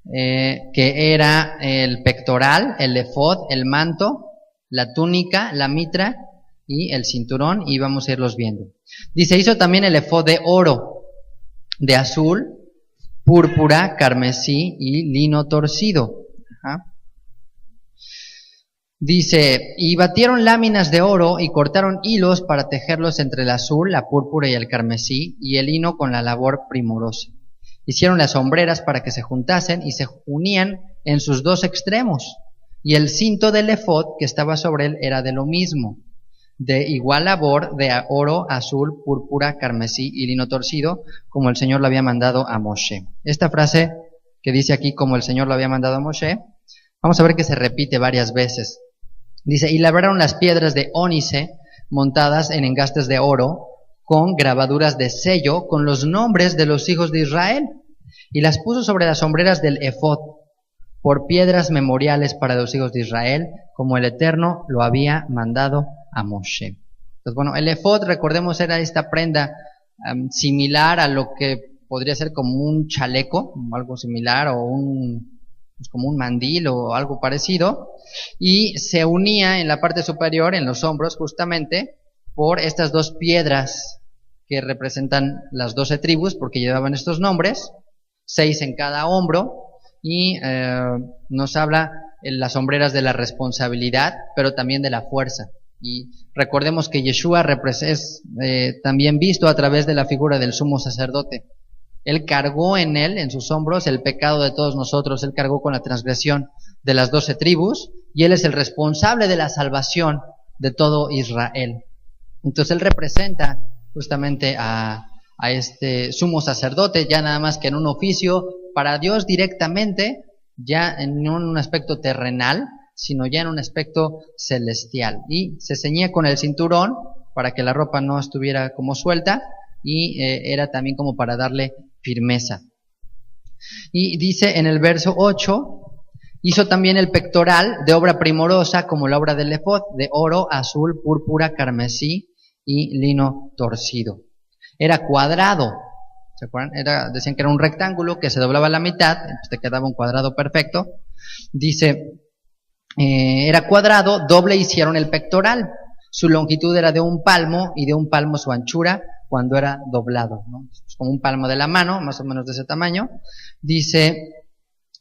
Speaker 1: Que era el pectoral, el efod, el manto, la túnica, la mitra y el cinturón, y vamos a irlos viendo. Dice, hizo también el efod de oro, de azul, púrpura, carmesí y lino torcido. Ajá. Dice, y batieron láminas de oro y cortaron hilos para tejerlos entre el azul, la púrpura y el carmesí, y el lino con la labor primorosa. Hicieron las hombreras para que se juntasen y se unían en sus 2 extremos, Y el cinto del efod que estaba sobre él era de lo mismo, de igual labor, de oro, azul, púrpura, carmesí y lino torcido, como el Señor lo había mandado a Moshe. Esta frase que dice aquí, como el Señor lo había mandado a Moshe, vamos a ver que se repite varias veces. Dice, y labraron las piedras de ónice montadas en engastes de oro, con grabaduras de sello, con los nombres de los hijos de Israel, y las puso sobre las sombreras del efod, por piedras memoriales para los hijos de Israel, como el Eterno lo había mandado a Moshe. Entonces, bueno, el efod, recordemos, era esta prenda similar a lo que podría ser como un chaleco, algo similar, o pues como un mandil o algo parecido, y se unía en la parte superior, en los hombros justamente, por estas dos piedras que representan las 12 tribus, porque llevaban estos nombres, 6 en cada hombro, y nos habla en las sombreras de la responsabilidad, pero también de la fuerza. Y recordemos que Yeshua es también visto a través de la figura del sumo sacerdote. Él cargó en él, en sus hombros, el pecado de todos nosotros. Él cargó con la transgresión de las 12 tribus, y él es el responsable de la salvación de todo Israel. Entonces él representa justamente a este sumo sacerdote, ya nada más que en un oficio para Dios directamente, ya en un aspecto terrenal, sino ya en un aspecto celestial. Y se ceñía con el cinturón para que la ropa no estuviera como suelta, y era también como para darle firmeza. Y dice en el verso 8, hizo también el pectoral de obra primorosa como la obra del efod, de oro, azul, púrpura, carmesí y lino torcido. Era cuadrado, ¿se acuerdan? Decían que era un rectángulo que se doblaba a la mitad, entonces te quedaba un cuadrado perfecto. Dice, era cuadrado, doble hicieron el pectoral. Su longitud era de 1 palmo y de 1 palmo su anchura cuando era doblado, ¿no? Es como 1 palmo de la mano, más o menos de ese tamaño. Dice,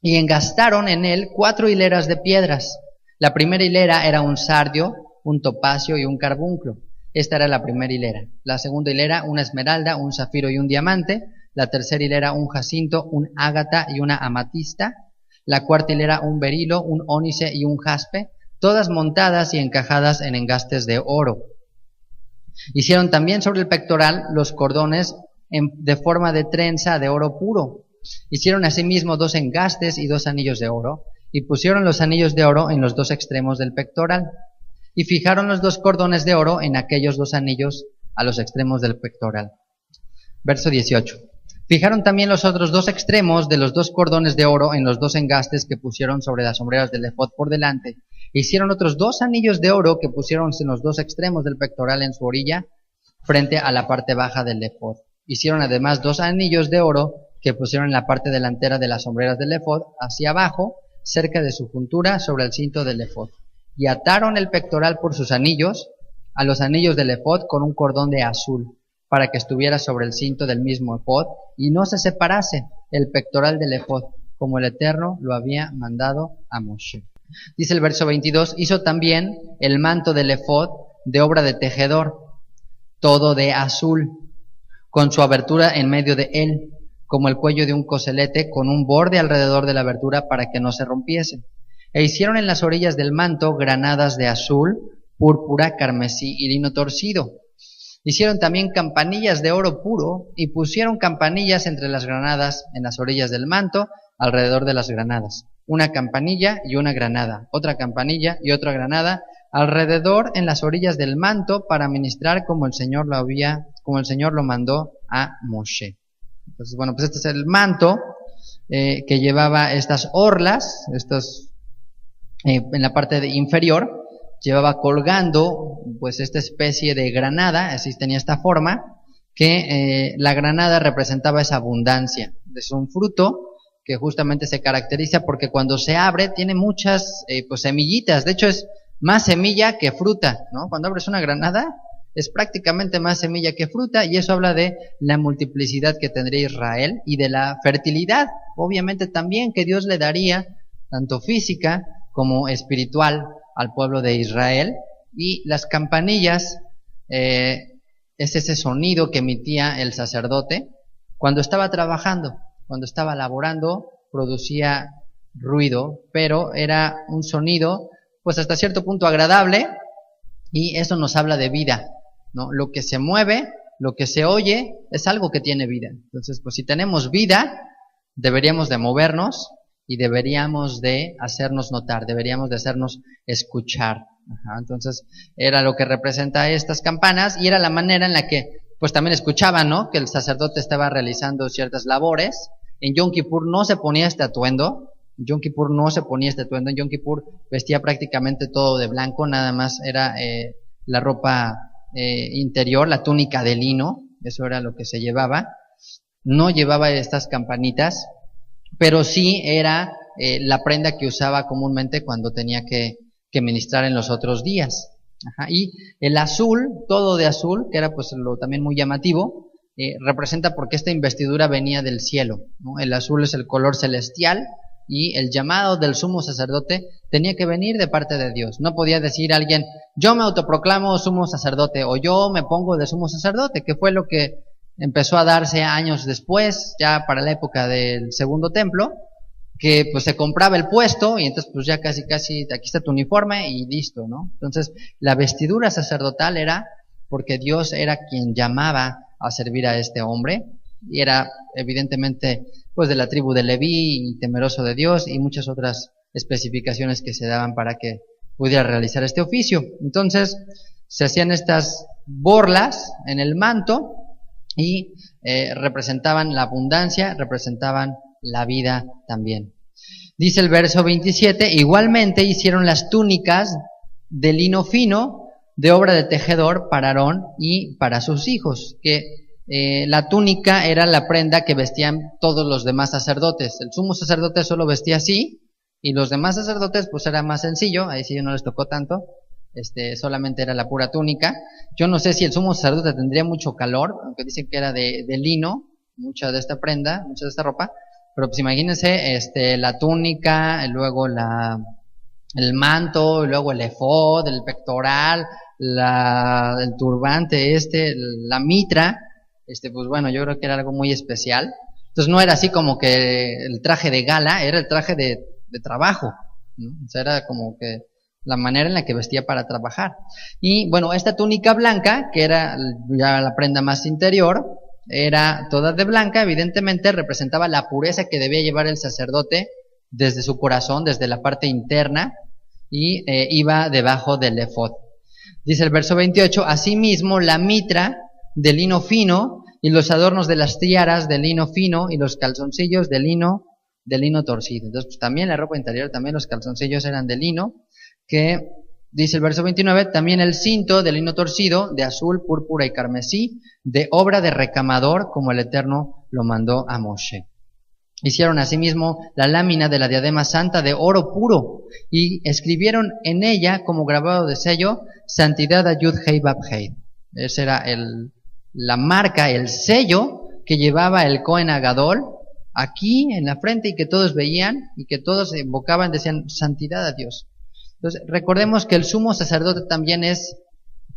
Speaker 1: y engastaron en él 4 hileras de piedras. La primera hilera era un sardio, un topacio y un carbunclo. Esta era la primera hilera. La segunda hilera, una esmeralda, un zafiro y un diamante. La tercera hilera, un jacinto, un ágata y una amatista. La cuarta hilera, un berilo, un ónice y un jaspe, todas montadas y encajadas en engastes de oro. Hicieron también sobre el pectoral los cordones de forma de trenza de oro puro. Hicieron asimismo 2 engastes y 2 anillos de oro, y pusieron los anillos de oro en los 2 extremos del pectoral. Y fijaron los 2 cordones de oro en aquellos 2 anillos a los extremos del pectoral. Verso 18. Fijaron también los otros 2 extremos de los 2 cordones de oro en los 2 engastes que pusieron sobre las sombreras del efod por delante. Hicieron otros 2 anillos de oro que pusieron en los 2 extremos del pectoral en su orilla, frente a la parte baja del efod. Hicieron además 2 anillos de oro que pusieron en la parte delantera de las sombreras del efod, hacia abajo, cerca de su juntura, sobre el cinto del efod. Y ataron el pectoral por sus anillos, a los anillos del efod con un cordón de azul, para que estuviera sobre el cinto del mismo efod, y no se separase el pectoral del efod, como el Eterno lo había mandado a Moshe. Dice el verso 22, hizo también el manto del efod de obra de tejedor, todo de azul, con su abertura en medio de él, como el cuello de un coselete, con un borde alrededor de la abertura para que no se rompiese. E hicieron en las orillas del manto granadas de azul, púrpura, carmesí y lino torcido. Hicieron también campanillas de oro puro y pusieron campanillas entre las granadas en las orillas del manto, alrededor de las granadas. Una campanilla y una granada, otra campanilla y otra granada, alrededor en las orillas del manto para ministrar como el Señor lo mandó a Moshe. Entonces, bueno, pues este es el manto que llevaba estas orlas, en la parte inferior, llevaba colgando pues esta especie de granada, así tenía esta forma, que la granada representaba esa abundancia. Es un fruto que justamente se caracteriza porque cuando se abre tiene muchas pues semillitas, de hecho es más semilla que fruta, ¿no? Cuando abres una granada es prácticamente más semilla que fruta, y eso habla de la multiplicidad que tendría Israel y de la fertilidad, obviamente también, que Dios le daría, tanto física como espiritual, al pueblo de Israel. Y las campanillas es ese sonido que emitía el sacerdote cuando estaba trabajando, cuando estaba laborando, producía ruido, pero era un sonido pues hasta cierto punto agradable, y eso nos habla de vida, ¿no? Lo que se mueve, lo que se oye, es algo que tiene vida. Entonces, pues si tenemos vida, deberíamos de movernos y deberíamos de hacernos notar, deberíamos de hacernos escuchar. Ajá, entonces, era lo que representa estas campanas, y era la manera en la que pues también escuchaban, ¿no?, que el sacerdote estaba realizando ciertas labores. En Yom Kippur no se ponía este atuendo, en Yom Kippur vestía prácticamente todo de blanco, nada más era la ropa interior, la túnica de lino, eso era lo que se llevaba. No llevaba estas campanitas, pero sí era la prenda que usaba comúnmente cuando tenía que ministrar en los otros días. Ajá. Y el azul, todo de azul, que era pues lo también muy llamativo, representa porque esta investidura venía del cielo, ¿no? El azul es el color celestial, y el llamado del sumo sacerdote tenía que venir de parte de Dios. No podía decir alguien, yo me autoproclamo sumo sacerdote, o yo me pongo de sumo sacerdote, que fue lo que empezó a darse años después, ya para la época del segundo templo, que pues se compraba el puesto, y entonces pues ya casi aquí está tu uniforme y listo, ¿no? Entonces la vestidura sacerdotal era porque Dios era quien llamaba a servir a este hombre, y era evidentemente pues de la tribu de Leví y temeroso de Dios, y muchas otras especificaciones que se daban para que pudiera realizar este oficio. Entonces se hacían estas borlas en el manto, y representaban la abundancia, representaban la vida también. Dice el verso 27, igualmente hicieron las túnicas de lino fino, de obra de tejedor, para Aarón y para sus hijos, que la túnica era la prenda que vestían todos los demás sacerdotes. El sumo sacerdote solo vestía así, y los demás sacerdotes pues era más sencillo, ahí sí no les tocó tanto, solamente era la pura túnica. Yo no sé si el sumo sacerdote tendría mucho calor, aunque dicen que era de lino, mucha de esta prenda, mucha de esta ropa, pero pues imagínense, la túnica, luego el manto, luego el efod, el pectoral, el turbante la mitra, pues bueno, yo creo que era algo muy especial. Entonces no era así como que el traje de gala, era el traje de trabajo, ¿no? O sea, era como que la manera en la que vestía para trabajar. Y bueno, esta túnica blanca, que era ya la prenda más interior, era toda de blanca, evidentemente representaba la pureza que debía llevar el sacerdote desde su corazón, desde la parte interna, y iba debajo del efod. Dice el verso 28, asimismo la mitra de lino fino, y los adornos de las tiaras de lino fino, y los calzoncillos de lino torcido. Entonces pues también la ropa interior, también los calzoncillos eran de lino, que dice el verso 29, también el cinto de lino torcido, de azul, púrpura y carmesí, de obra de recamador, como el Eterno lo mandó a Moshe. Hicieron asimismo la lámina de la diadema santa de oro puro, y escribieron en ella, como grabado de sello, santidad a Yud Hei Bab Hei. Esa era la marca, el sello que llevaba el Cohen Agadol aquí en la frente, y que todos veían, y que todos invocaban, decían santidad a Dios. Entonces, recordemos que el sumo sacerdote también es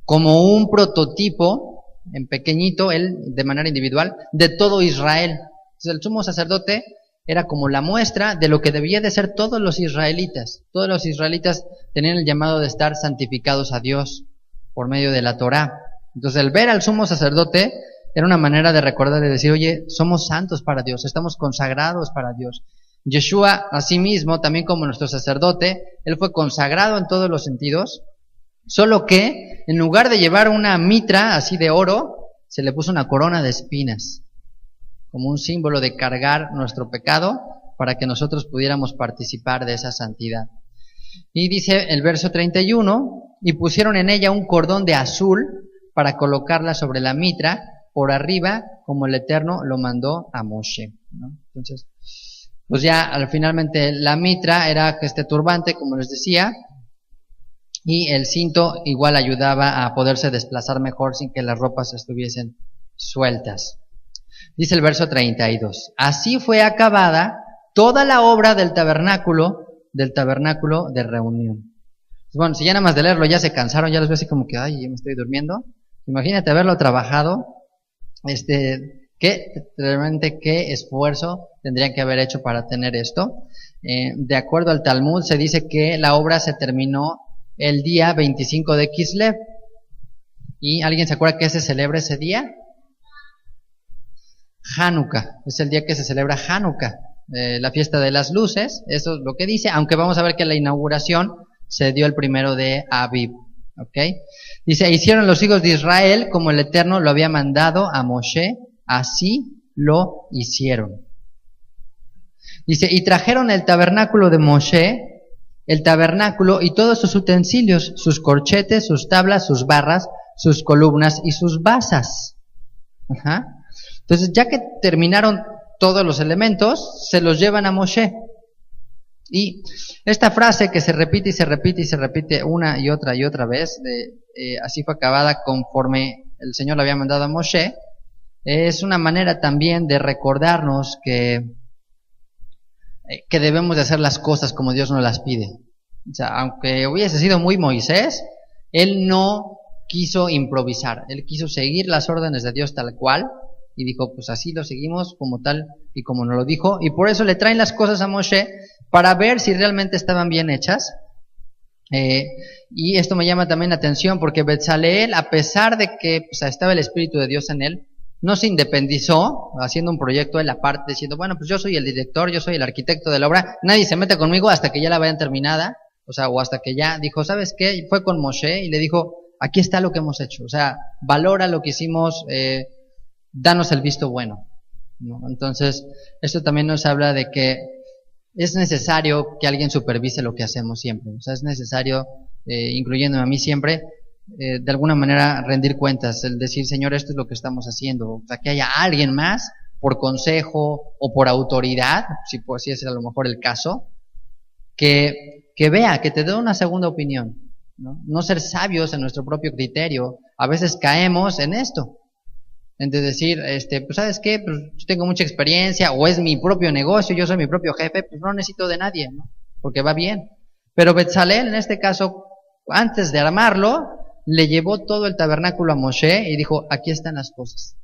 Speaker 1: como un prototipo, en pequeñito, él de manera individual, de todo Israel. Entonces, el sumo sacerdote era como la muestra de lo que debía de ser todos los israelitas. Todos los israelitas tenían el llamado de estar santificados a Dios por medio de la Torá. Entonces, el ver al sumo sacerdote era una manera de recordar, de decir, oye, somos santos para Dios, estamos consagrados para Dios. Yeshua, asimismo, también como nuestro sacerdote, él fue consagrado en todos los sentidos, solo que en lugar de llevar una mitra así de oro, se le puso una corona de espinas, como un símbolo de cargar nuestro pecado para que nosotros pudiéramos participar de esa santidad. Y dice el verso 31, y pusieron en ella un cordón de azul para colocarla sobre la mitra por arriba, como el Eterno lo mandó a Moshe, ¿no? Entonces, pues ya finalmente la mitra era este turbante, como les decía, y el cinto igual ayudaba a poderse desplazar mejor sin que las ropas estuviesen sueltas. Dice el verso 32, así fue acabada toda la obra del tabernáculo de reunión. Bueno, si ya nada más de leerlo ya se cansaron, ya les veo así como que, ay, ya me estoy durmiendo. Imagínate haberlo trabajado, Realmente qué esfuerzo tendrían que haber hecho para tener esto. De acuerdo al Talmud, se dice que la obra se terminó el día 25 de Kislev. ¿Y alguien se acuerda qué se celebra ese día? Hanukkah. Es el día que se celebra Hanukkah, la fiesta de las luces. Eso es lo que dice, aunque vamos a ver que la inauguración se dio el 1 de Aviv. ¿Ok? Dice, hicieron los hijos de Israel como el Eterno lo había mandado a Moshe, así lo hicieron. Dice, y trajeron el tabernáculo de Moshe, el tabernáculo y todos sus utensilios, sus corchetes, sus tablas, sus barras, sus columnas y sus basas. Ajá. Entonces, ya que terminaron todos los elementos, se los llevan a Moshe. Y esta frase que se repite y se repite y se repite una y otra vez, así fue acabada conforme el Señor le había mandado a Moshe, es una manera también de recordarnos que debemos de hacer las cosas como Dios nos las pide. O sea, aunque hubiese sido muy Moisés, él no quiso improvisar, él quiso seguir las órdenes de Dios tal cual, y dijo, pues así lo seguimos como tal y como nos lo dijo, y por eso le traen las cosas a Moshe para ver si realmente estaban bien hechas. Y esto me llama también la atención porque Betzaleel, a pesar de que pues, estaba el Espíritu de Dios en él, no se independizó haciendo un proyecto él aparte, diciendo, bueno, pues yo soy el director, yo soy el arquitecto de la obra, nadie se mete conmigo hasta que ya la vean terminada, o sea, o hasta que ya dijo, ¿sabes qué? Fue con Moshe y le dijo, aquí está lo que hemos hecho, o sea, valora lo que hicimos, danos el visto bueno, ¿no? Entonces, esto también nos habla de que es necesario que alguien supervise lo que hacemos siempre, o sea, es necesario, incluyéndome a mí siempre, de alguna manera rendir cuentas, el decir, Señor, esto es lo que estamos haciendo, o sea, que haya alguien más, por consejo o por autoridad, si es a lo mejor el caso, que vea, que te dé una segunda opinión, ¿no? No ser sabios en nuestro propio criterio, a veces caemos en esto, en de decir, pues ¿sabes qué? Pues yo tengo mucha experiencia, o es mi propio negocio, yo soy mi propio jefe, pues no necesito de nadie, ¿no? Porque va bien. Pero Betzaleel, en este caso, antes de armarlo, le llevó todo el tabernáculo a Moshe y dijo, aquí están las cosas.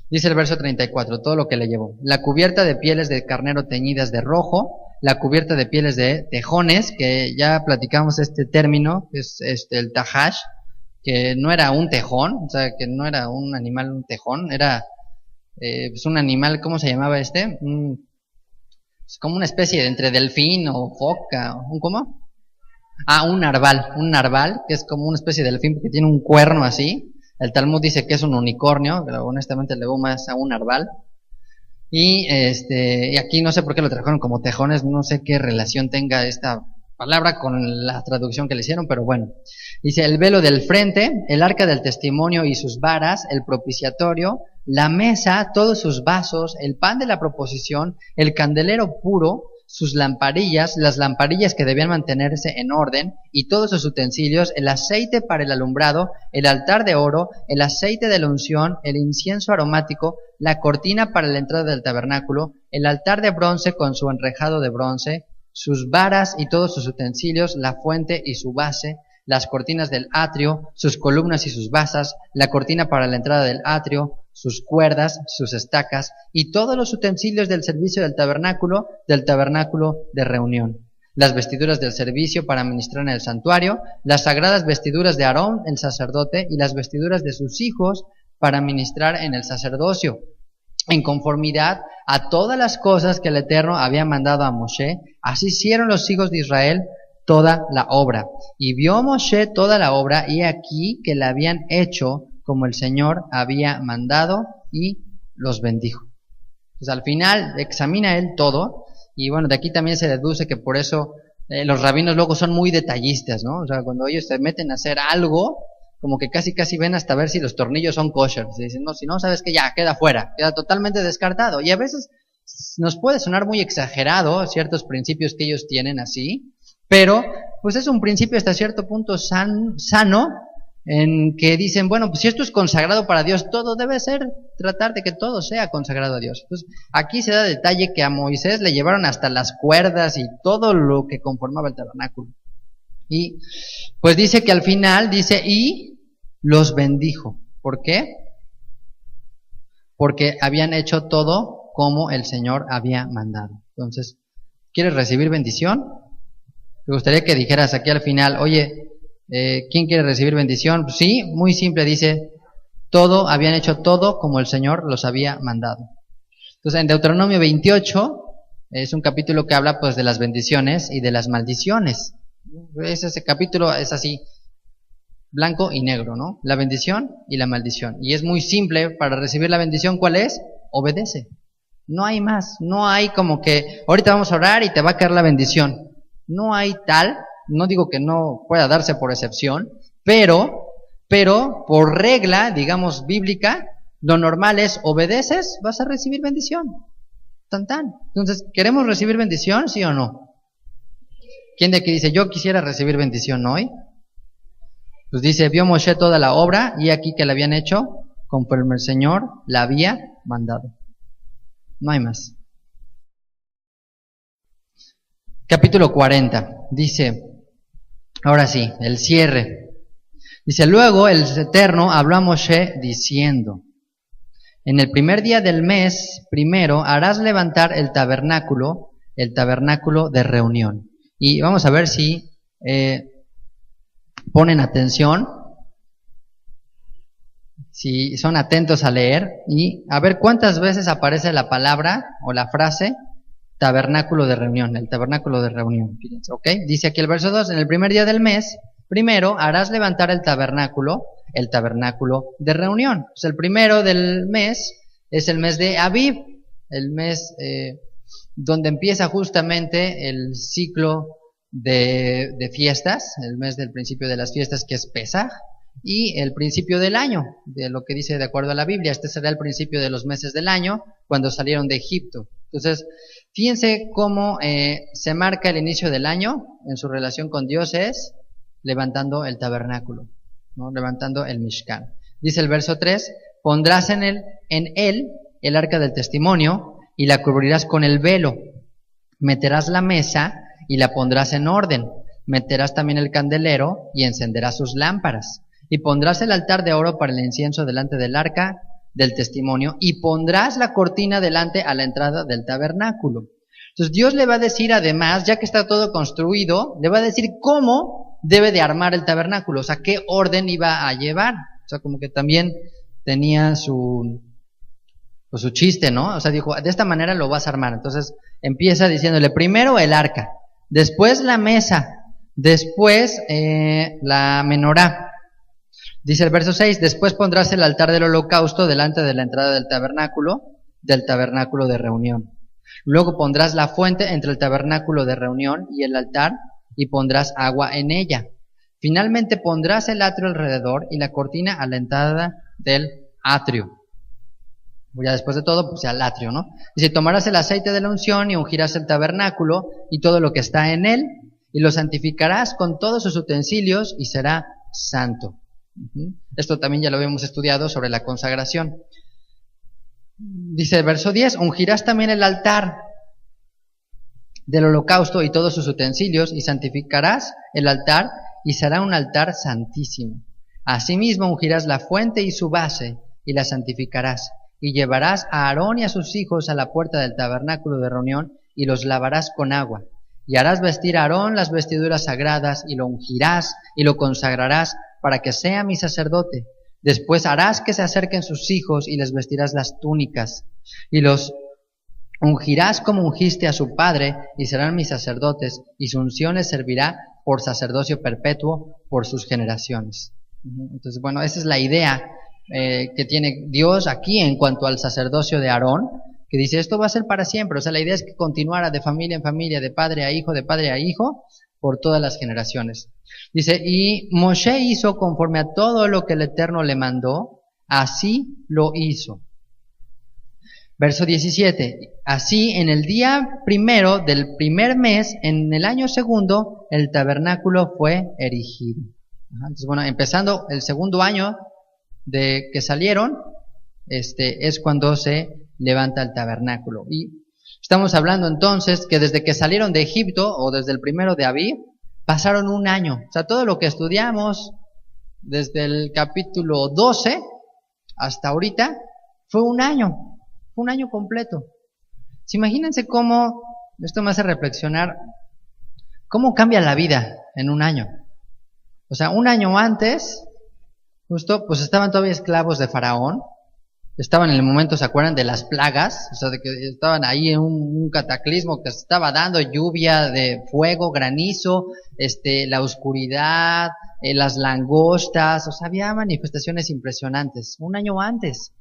Speaker 1: Dice el verso 34, todo lo que le llevó. La cubierta de pieles de carnero teñidas de rojo, la cubierta de pieles de tejones, que ya platicamos este término, que es el tahash, que no era un tejón, o sea, que no era un animal, un tejón, era pues un animal, ¿cómo se llamaba es como una especie de entre delfín o foca, ¿cómo? Un narval, que es como una especie de delfín que tiene un cuerno así. El Talmud dice que es un unicornio, pero honestamente le veo más a un narval. Y aquí no sé por qué lo trajeron como tejones, no sé qué relación tenga esta palabra con la traducción que le hicieron, pero bueno. Dice, el velo del frente, el arca del testimonio y sus varas, el propiciatorio, la mesa, todos sus vasos, el pan de la proposición, el candelero puro, sus lamparillas, las lamparillas que debían mantenerse en orden, y todos sus utensilios, el aceite para el alumbrado, el altar de oro, el aceite de la unción, el incienso aromático, la cortina para la entrada del tabernáculo, el altar de bronce con su enrejado de bronce, sus varas y todos sus utensilios, la fuente y su base, las cortinas del atrio, sus columnas y sus basas, la cortina para la entrada del atrio, sus cuerdas, sus estacas y todos los utensilios del servicio del tabernáculo de reunión, las vestiduras del servicio para ministrar en el santuario, las sagradas vestiduras de Aarón, el sacerdote, y las vestiduras de sus hijos para ministrar en el sacerdocio, en conformidad a todas las cosas que el Eterno había mandado a Moshe. Así hicieron los hijos de Israel toda la obra. Y vio Moshe toda la obra, y aquí que la habían hecho como el Señor había mandado, y los bendijo. Pues al final examina él todo, y bueno, de aquí también se deduce que por eso los rabinos luego son muy detallistas, ¿no? O sea, cuando ellos se meten a hacer algo, como que casi ven hasta ver si los tornillos son kosher. Se dicen, no, si no, sabes que ya, queda fuera, queda totalmente descartado. Y a veces nos puede sonar muy exagerado ciertos principios que ellos tienen así, pero pues es un principio hasta cierto punto sano, en que dicen, bueno, pues si esto es consagrado para Dios, todo debe ser, tratar de que todo sea consagrado a Dios. Entonces, aquí se da detalle que a Moisés le llevaron hasta las cuerdas y todo lo que conformaba el tabernáculo. Y pues dice que al final, dice, y los bendijo. ¿Por qué? porque habían hecho todo como el Señor había mandado. Entonces, ¿quieres recibir bendición? Me gustaría que dijeras aquí al final, oye, ¿quién quiere recibir bendición? Pues sí, muy simple, dice, habían hecho todo como el Señor los había mandado. Entonces, en Deuteronomio 28, es un capítulo que habla pues de las bendiciones y de las maldiciones. Ese capítulo es así, blanco y negro, ¿no? La bendición y la maldición. Y es muy simple, para recibir la bendición, ¿cuál es? Obedece. No hay más, no hay como que ahorita vamos a orar y te va a caer la bendición. No hay tal, no digo que no pueda darse por excepción, pero por regla, digamos, bíblica, lo normal es obedeces, vas a recibir bendición. Tan tan. Entonces, ¿queremos recibir bendición, sí o no? ¿Quién de aquí dice, yo quisiera recibir bendición hoy? Pues dice, vio Moshe toda la obra y aquí que la habían hecho conforme el Señor la había mandado. No hay más. Capítulo 40. Dice, ahora sí, el cierre. Dice, luego el Eterno habló a Moshe diciendo, en el primer día del mes primero harás levantar el tabernáculo de reunión. Y vamos a ver si ponen atención, si son atentos a leer y a ver cuántas veces aparece la palabra o la frase tabernáculo de reunión, el tabernáculo de reunión. Fíjense, ¿ok? Dice aquí el verso 2, en el primer día del mes primero harás levantar el tabernáculo de reunión. Pues el primero del mes es el mes de Aviv, el mes donde empieza justamente el ciclo de fiestas, el mes del principio de las fiestas que es Pesaj, y el principio del año, de lo que dice de acuerdo a la Biblia. Este será el principio de los meses del año, cuando salieron de Egipto. Entonces, fíjense cómo se marca el inicio del año en su relación con Dios es levantando el tabernáculo, ¿no? Levantando el Mishkan. Dice el verso 3, pondrás en él el arca del testimonio y la cubrirás con el velo. Meterás la mesa y la pondrás en orden. Meterás también el candelero y encenderás sus lámparas. Y pondrás el altar de oro para el incienso delante del arca del testimonio y pondrás la cortina delante a la entrada del tabernáculo. Entonces Dios le va a decir además, ya que está todo construido, le va a decir cómo debe de armar el tabernáculo, o sea, qué orden iba a llevar. O sea, como que también tenía su chiste, ¿no? O sea, dijo, de esta manera lo vas a armar. Entonces empieza diciéndole, primero el arca, después la mesa, después la menorá. Dice el verso 6, después pondrás el altar del holocausto delante de la entrada del tabernáculo de reunión. Luego pondrás la fuente entre el tabernáculo de reunión y el altar y pondrás agua en ella. Finalmente pondrás el atrio alrededor y la cortina a la entrada del atrio. Ya después de todo, pues ya el atrio, ¿no? Dice, tomarás el aceite de la unción y ungirás el tabernáculo y todo lo que está en él y lo santificarás con todos sus utensilios y será santo. Esto también ya lo habíamos estudiado sobre la consagración. Dice el verso 10, ungirás también el altar del holocausto y todos sus utensilios y santificarás el altar y será un altar santísimo. Asimismo ungirás la fuente y su base y la santificarás y llevarás a Aarón y a sus hijos a la puerta del tabernáculo de reunión y los lavarás con agua. Y harás vestir a Aarón las vestiduras sagradas y lo ungirás y lo consagrarás para que sea mi sacerdote. Después harás que se acerquen sus hijos y les vestirás las túnicas y los ungirás como ungiste a su padre y serán mis sacerdotes y su unción les servirá por sacerdocio perpetuo por sus generaciones. Entonces, bueno, esa es la idea que tiene Dios aquí en cuanto al sacerdocio de Aarón, que dice esto va a ser para siempre. O sea, la idea es que continuara de familia en familia, de padre a hijo, por todas las generaciones. Dice, y Moshe hizo conforme a todo lo que el Eterno le mandó, así lo hizo. Verso 17, así en el día primero del primer mes, en el año segundo, el tabernáculo fue erigido. Entonces, bueno, empezando el segundo año de que salieron, es cuando se levanta el tabernáculo. Y estamos hablando entonces que desde que salieron de Egipto, o desde el primero de Aviv, pasaron un año. O sea, todo lo que estudiamos desde el capítulo 12 hasta ahorita, fue un año completo. Imagínense cómo, esto me hace reflexionar, cómo cambia la vida en un año. O sea, un año antes, justo, pues estaban todavía esclavos de Faraón, estaban en el momento, ¿se acuerdan? De las plagas, o sea, de que estaban ahí en un cataclismo que se estaba dando, lluvia de fuego, granizo, la oscuridad, las langostas, o sea, había manifestaciones impresionantes, un año antes.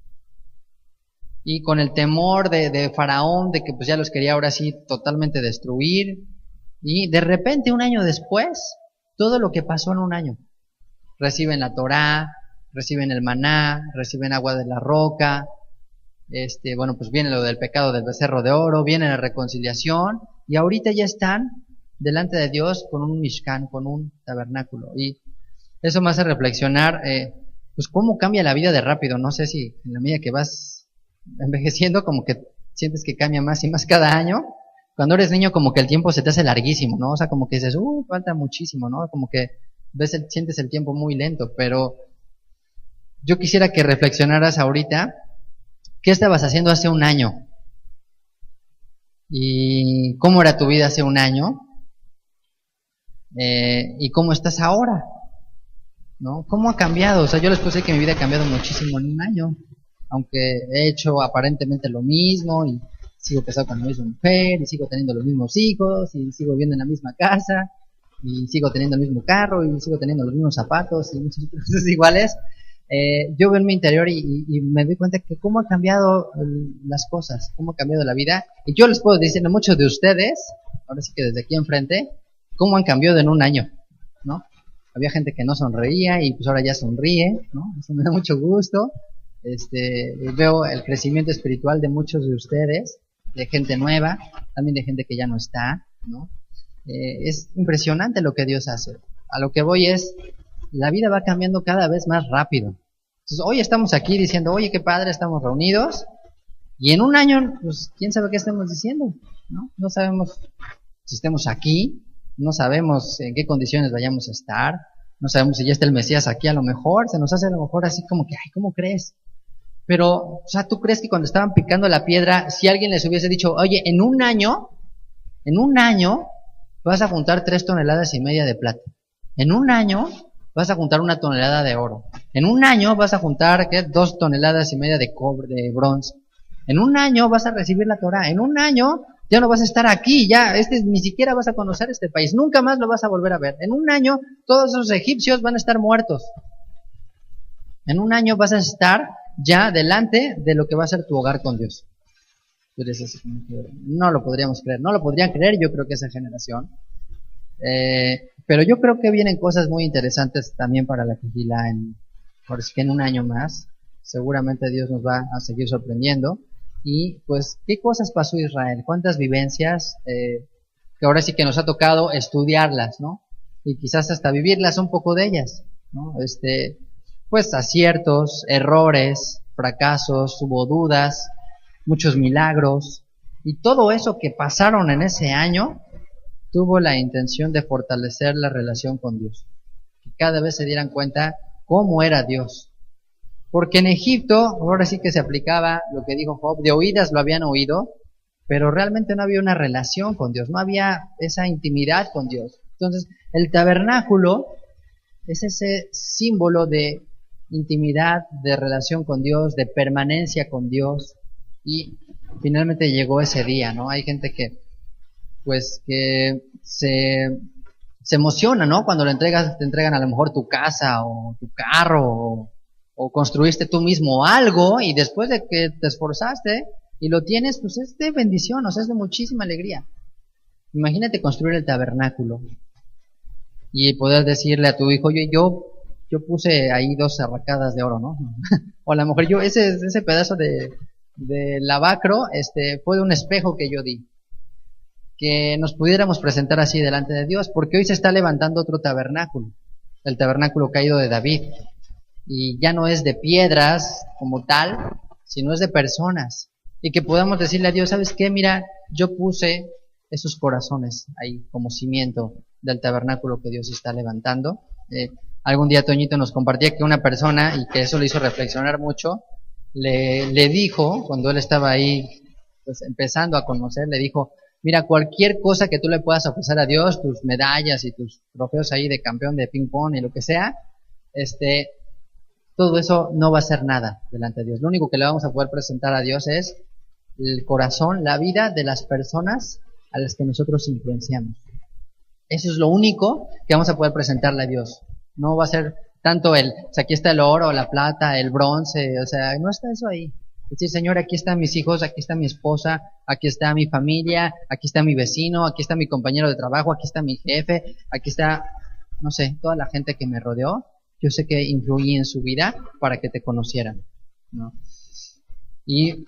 Speaker 1: Y con el temor de Faraón, de que pues ya los quería ahora sí totalmente destruir, y de repente un año después, todo lo que pasó en un año. Reciben la Torá, reciben el maná, reciben agua de la roca, bueno, pues viene lo del pecado del becerro de oro, viene la reconciliación, y ahorita ya están delante de Dios con un mishkan, con un tabernáculo. Y eso me hace reflexionar, pues cómo cambia la vida de rápido. No sé si en la medida que vas envejeciendo, como que sientes que cambia más y más cada año. Cuando eres niño, como que el tiempo se te hace larguísimo, ¿no? O sea, como que dices, falta muchísimo, ¿no? Como que sientes el tiempo muy lento, pero yo quisiera que reflexionaras ahorita, ¿qué estabas haciendo hace un año? ¿Y cómo era tu vida hace un año? ¿Y cómo estás ahora? ¿No? ¿Cómo ha cambiado? O sea, yo les puedo decir que mi vida ha cambiado muchísimo en un año, aunque he hecho aparentemente lo mismo, y sigo casado con la misma mujer, y sigo teniendo los mismos hijos, y sigo viviendo en la misma casa, y sigo teniendo el mismo carro, y sigo teniendo los mismos zapatos, y muchas cosas iguales. Yo veo en mi interior y me doy cuenta que cómo han cambiado las cosas, cómo ha cambiado la vida. Y yo les puedo decir a muchos de ustedes, ahora sí que desde aquí enfrente, cómo han cambiado en un año, ¿no? Había gente que no sonreía y pues ahora ya sonríe, ¿no? Eso me da mucho gusto. Veo el crecimiento espiritual de muchos de ustedes, de gente nueva, también de gente que ya no está, ¿no? Es impresionante lo que Dios hace. A lo que voy es, la vida va cambiando cada vez más rápido. Entonces, hoy estamos aquí diciendo, oye, qué padre, estamos reunidos, y en un año, pues, quién sabe qué estamos diciendo, ¿no? No sabemos si estemos aquí, no sabemos en qué condiciones vayamos a estar, no sabemos si ya está el Mesías aquí, a lo mejor, se nos hace a lo mejor así como que, ay, ¿cómo crees? Pero, o sea, ¿tú crees que cuando estaban picando la piedra, si alguien les hubiese dicho, oye, en un año, vas a juntar 3,5 toneladas de plata, en un año vas a juntar 1 tonelada de oro, en un año vas a juntar, ¿qué? 2,5 toneladas de cobre, de bronce, en un año vas a recibir la Torá, en un año ya no vas a estar aquí, ya ni siquiera vas a conocer este país, nunca más lo vas a volver a ver, en un año todos esos egipcios van a estar muertos, en un año vas a estar ya delante de lo que va a ser tu hogar con Dios. No lo podríamos creer, no lo podrían creer, yo creo que esa generación. Pero yo creo que vienen cosas muy interesantes también para la Kehilá, por que en un año más seguramente Dios nos va a seguir sorprendiendo. Y pues, ¿qué cosas pasó Israel? ¿Cuántas vivencias que ahora sí que nos ha tocado estudiarlas, ¿no? Y quizás hasta vivirlas un poco de ellas, ¿no? Pues aciertos, errores, fracasos, hubo dudas, muchos milagros, y todo eso que pasaron en ese año tuvo la intención de fortalecer la relación con Dios, que cada vez se dieran cuenta cómo era Dios. Porque en Egipto, ahora sí que se aplicaba lo que dijo Job, de oídas lo habían oído, pero realmente no había una relación con Dios, no había esa intimidad con Dios. Entonces, el tabernáculo es ese símbolo de intimidad, de relación con Dios, de permanencia con Dios, y finalmente llegó ese día, ¿no? Hay gente que se emociona, ¿no? Cuando te entregan a lo mejor tu casa o tu carro o construiste tú mismo algo, y después de que te esforzaste y lo tienes, pues es de bendición, o sea, es de muchísima alegría. Imagínate construir el tabernáculo y poder decirle a tu hijo, oye, yo puse ahí 2 arracadas de oro, ¿no? O a lo mejor ese pedazo de lavacro, fue de un espejo que yo di. Que nos pudiéramos presentar así delante de Dios, porque hoy se está levantando otro tabernáculo, el tabernáculo caído de David, y ya no es de piedras como tal, sino es de personas, y que podamos decirle a Dios, ¿sabes qué? Mira, yo puse esos corazones ahí como cimiento del tabernáculo que Dios está levantando. Algún día Toñito nos compartía que una persona, y que eso le hizo reflexionar mucho, le dijo, cuando él estaba ahí pues, empezando a conocer, le dijo, mira, cualquier cosa que tú le puedas ofrecer a Dios, tus medallas y tus trofeos ahí de campeón de ping pong y lo que sea, todo eso no va a ser nada delante de Dios. Lo único que le vamos a poder presentar a Dios es el corazón, la vida de las personas a las que nosotros influenciamos. Eso es lo único que vamos a poder presentarle a Dios. No va a ser tanto o sea, aquí está el oro, la plata, el bronce, o sea, no está eso ahí. Es decir, Señor, aquí están mis hijos, aquí está mi esposa, aquí está mi familia, aquí está mi vecino, aquí está mi compañero de trabajo, aquí está mi jefe, aquí está, no sé, toda la gente que me rodeó. Yo sé que influí en su vida para que te conocieran, ¿no? Y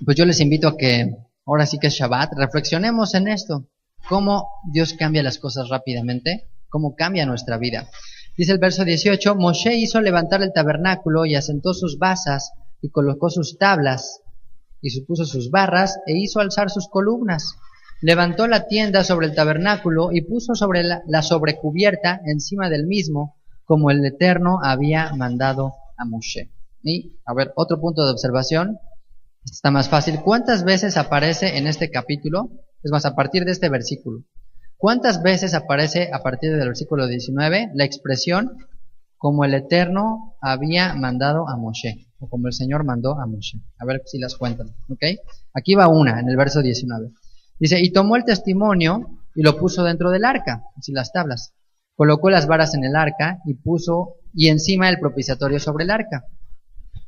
Speaker 1: pues yo les invito a que, ahora sí que es Shabbat, reflexionemos en esto. Cómo Dios cambia las cosas rápidamente, cómo cambia nuestra vida. Dice el verso 18, Moshe hizo levantar el tabernáculo y asentó sus basas y colocó sus tablas y puso sus barras e hizo alzar sus columnas. Levantó la tienda sobre el tabernáculo y puso sobre la sobrecubierta encima del mismo, como el Eterno había mandado a Moshe. Y, a ver, otro punto de observación, está más fácil. ¿Cuántas veces aparece en este capítulo? Es más, a partir de este versículo. ¿Cuántas veces aparece a partir del versículo 19 la expresión como el Eterno había mandado a Moshe? O como el Señor mandó a Moshe. A ver si las cuentan. ¿Ok? Aquí va una, en el verso 19. Dice, y tomó el testimonio y lo puso dentro del arca, así las tablas. Colocó las varas en el arca y encima el propiciatorio sobre el arca.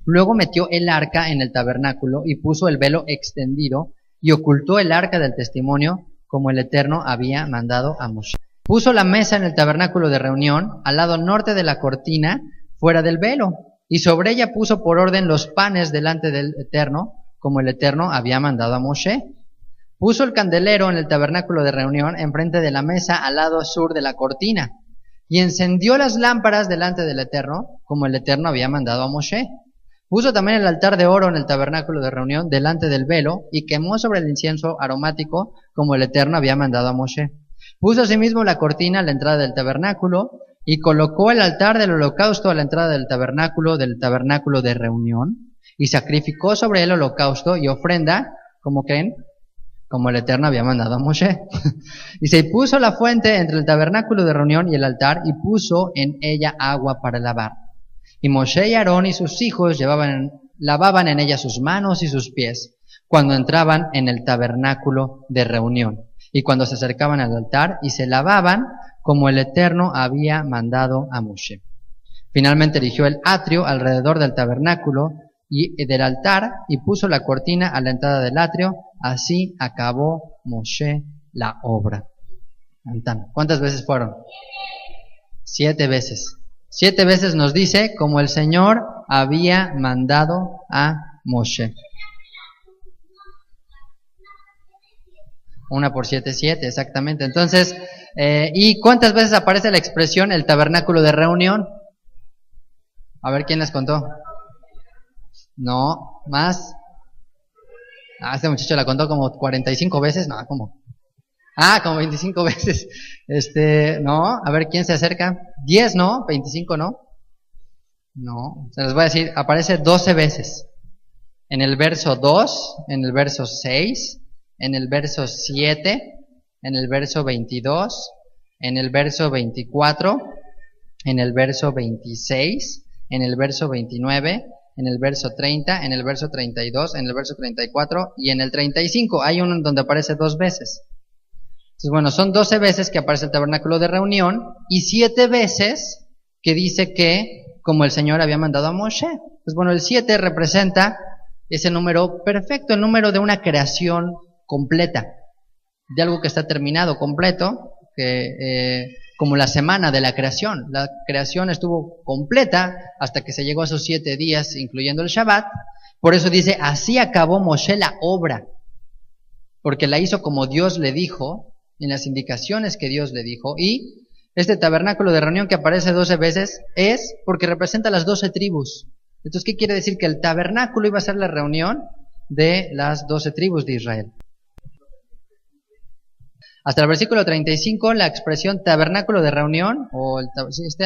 Speaker 1: Luego metió el arca en el tabernáculo y puso el velo extendido y ocultó el arca del testimonio como el Eterno había mandado a Moshe. Puso la mesa en el tabernáculo de reunión al lado norte de la cortina fuera del velo y sobre ella puso por orden los panes delante del Eterno como el Eterno había mandado a Moshe. Puso el candelero en el tabernáculo de reunión enfrente de la mesa al lado sur de la cortina y encendió las lámparas delante del Eterno como el Eterno había mandado a Moshe. Puso también el altar de oro en el tabernáculo de reunión delante del velo y quemó sobre el incienso aromático como el Eterno había mandado a Moshe. Puso asimismo la cortina a la entrada del tabernáculo y colocó el altar del holocausto a la entrada del tabernáculo de reunión y sacrificó sobre el holocausto y ofrenda, ¿como creen? Como el Eterno había mandado a Moshe. Y se puso la fuente entre el tabernáculo de reunión y el altar y puso en ella agua para lavar. Y Moshe y Aarón y sus hijos lavaban en ella sus manos y sus pies cuando entraban en el tabernáculo de reunión y cuando se acercaban al altar y se lavaban como el Eterno había mandado a Moshe. Finalmente erigió el atrio alrededor del tabernáculo y del altar y puso la cortina a la entrada del atrio. Así acabó Moshe la obra. ¿Cuántas veces fueron? 7 veces. 7 veces nos dice como el Señor había mandado a Moshe. 1 por 7, 7, exactamente. Entonces, ¿y cuántas veces aparece la expresión el tabernáculo de reunión? A ver, ¿quién les contó? No, más. Este muchacho la contó como 45 veces. No, ¿cómo? Como 25 veces. No, a ver, ¿quién se acerca? 10, ¿no? 25, ¿no? No, se les voy a decir, aparece 12 veces. En el verso 2, en el verso 6, en el verso 7, en el verso 22, en el verso 24, en el verso 26, en el verso 29, en el verso 30, en el verso 32, en el verso 34 y en el 35. Hay uno donde aparece 2 veces. Entonces, bueno, son 12 veces que aparece el tabernáculo de reunión y 7 veces que dice que como el Señor había mandado a Moshe. Pues bueno, el 7 representa ese número perfecto, el número de una creación completa, de algo que está terminado, completo, como la semana de la creación. La creación estuvo completa hasta que se llegó a esos 7 días, incluyendo el Shabbat. Por eso dice, así acabó Moshe la obra, porque la hizo como Dios le dijo, en las indicaciones que Dios le dijo. Y este tabernáculo de reunión que aparece 12 veces es porque representa las 12 tribus. Entonces, ¿qué quiere decir? Que el tabernáculo iba a ser la reunión de las 12 tribus de Israel. Hasta el versículo 35, la expresión tabernáculo de reunión,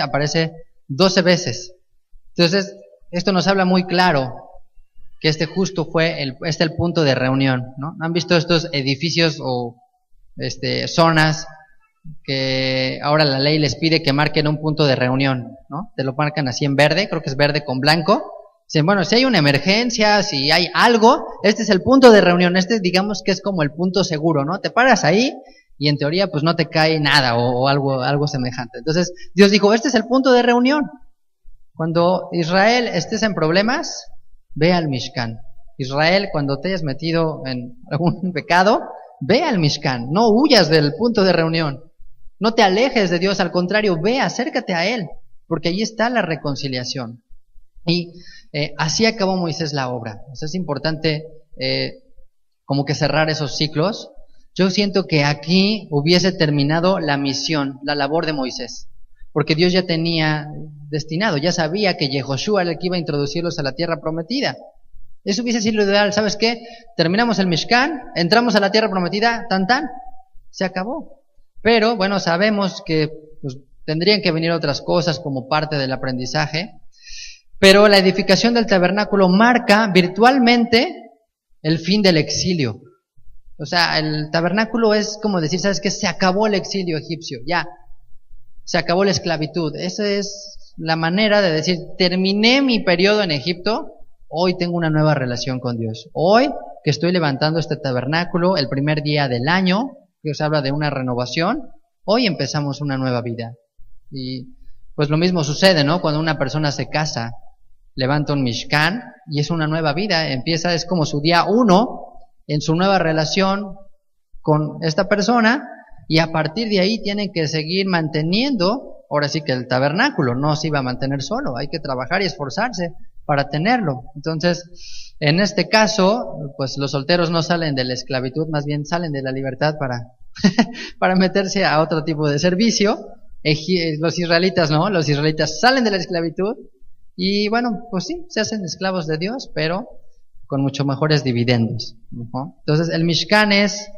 Speaker 1: aparece 12 veces. Entonces, esto nos habla muy claro que este justo fue el punto de reunión, ¿no? ¿Han visto estos edificios o zonas que ahora la ley les pide que marquen un punto de reunión, ¿no? Te lo marcan así en verde, creo que es verde con blanco. Dicen, bueno, si hay una emergencia, si hay algo, este es el punto de reunión, digamos que es como el punto seguro, ¿no? Te paras ahí y en teoría pues no te cae nada o algo semejante. Entonces Dios dijo, este es el punto de reunión. Cuando Israel estés en problemas, ve al Mishkan. Israel, cuando te hayas metido en algún pecado, ve al Mishkan, no huyas del punto de reunión. No te alejes de Dios, al contrario, ve, acércate a Él, porque allí está la reconciliación. Y así acabó Moisés la obra. O sea, es importante como que cerrar esos ciclos. Yo siento que aquí hubiese terminado la misión, la labor de Moisés, porque Dios ya tenía destinado, ya sabía que Yehoshua era el que iba a introducirlos a la tierra prometida. Eso hubiese sido lo ideal. ¿Sabes qué? Terminamos el Mishkan, entramos a la tierra prometida, tan, se acabó. Pero, bueno, sabemos que pues, tendrían que venir otras cosas como parte del aprendizaje. Pero la edificación del tabernáculo marca virtualmente el fin del exilio. O sea, el tabernáculo es como decir, ¿sabes qué? Se acabó el exilio egipcio, ya. Se acabó la esclavitud. Esa es la manera de decir, terminé mi periodo en Egipto, hoy tengo una nueva relación con Dios. Hoy que estoy levantando este tabernáculo, el primer día del año, que os habla de una renovación, hoy empezamos una nueva vida. Y pues lo mismo sucede, ¿no? Cuando una persona se casa, levanta un Mishkan y es una nueva vida, empieza, es como su día 1 en su nueva relación con esta persona, y a partir de ahí tienen que seguir manteniendo, ahora sí que el tabernáculo no se iba a mantener solo, hay que trabajar y esforzarse para tenerlo. Entonces, en este caso, pues los solteros no salen de la esclavitud, más bien salen de la libertad para meterse a otro tipo de servicio. Los israelitas no, los israelitas salen de la esclavitud y bueno, pues sí, se hacen esclavos de Dios, pero con mucho mejores dividendos, ¿no? Entonces el Mishkan es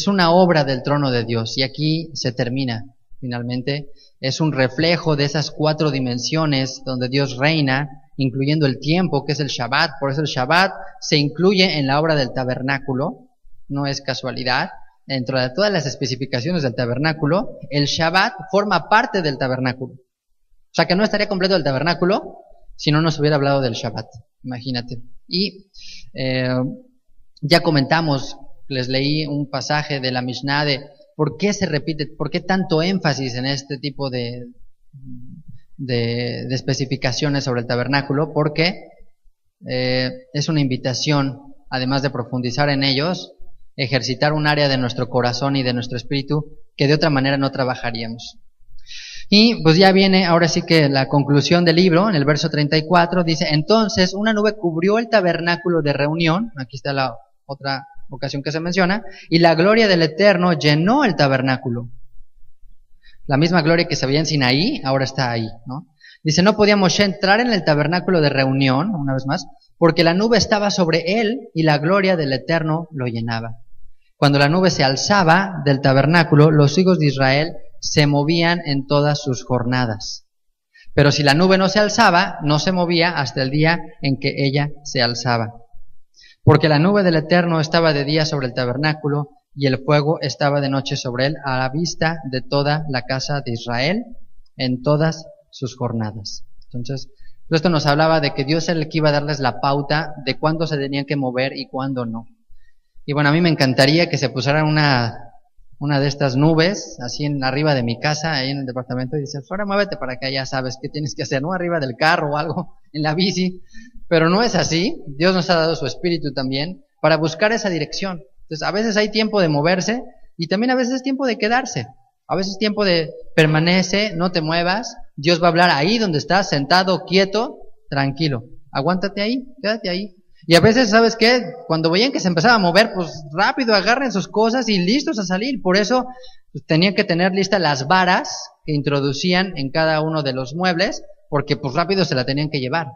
Speaker 1: una obra del trono de Dios y aquí se termina finalmente. Es un reflejo de esas 4 dimensiones donde Dios reina, incluyendo el tiempo, que es el Shabbat. Por eso el Shabbat se incluye en la obra del tabernáculo, no es casualidad. Dentro de todas las especificaciones del tabernáculo, el Shabbat forma parte del tabernáculo. O sea que no estaría completo el tabernáculo si no nos hubiera hablado del Shabbat, imagínate. Y ya comentamos, les leí un pasaje de la Mishnah de por qué se repite, por qué tanto énfasis en este tipo de especificaciones sobre el tabernáculo, porque es una invitación, además de profundizar en ellos, ejercitar un área de nuestro corazón y de nuestro espíritu que de otra manera no trabajaríamos. Y pues ya viene ahora sí que la conclusión del libro, en el verso 34, dice, entonces una nube cubrió el tabernáculo de reunión, aquí está la otra ocasión que se menciona, y la gloria del Eterno llenó el tabernáculo. La misma gloria que se veía en Sinaí, ahora está ahí, ¿no? Dice, no podía Moshe entrar en el tabernáculo de reunión, una vez más, porque la nube estaba sobre él y la gloria del Eterno lo llenaba. Cuando la nube se alzaba del tabernáculo, los hijos de Israel se movían en todas sus jornadas. Pero si la nube no se alzaba, no se movía hasta el día en que ella se alzaba. Porque la nube del Eterno estaba de día sobre el tabernáculo y el fuego estaba de noche sobre él a la vista de toda la casa de Israel en todas sus jornadas. Entonces, esto nos hablaba de que Dios era el que iba a darles la pauta de cuándo se tenían que mover y cuándo no. Y bueno, a mí me encantaría que se pusieran una de estas nubes, así arriba de mi casa, ahí en el departamento, y dices, ahora muévete para que ya sabes qué tienes que hacer, ¿no? Arriba del carro o algo, en la bici. Pero no es así. Dios nos ha dado su espíritu también para buscar esa dirección. Entonces, a veces hay tiempo de moverse y también a veces es tiempo de quedarse. A veces es tiempo de permanece, no te muevas. Dios va a hablar ahí donde estás, sentado, quieto, tranquilo. Aguántate ahí, quédate ahí. Y a veces, ¿sabes qué? Cuando veían que se empezaba a mover, pues rápido agarren sus cosas y listos a salir. Por eso pues, tenían que tener listas las varas que introducían en cada uno de los muebles, porque pues rápido se la tenían que llevar.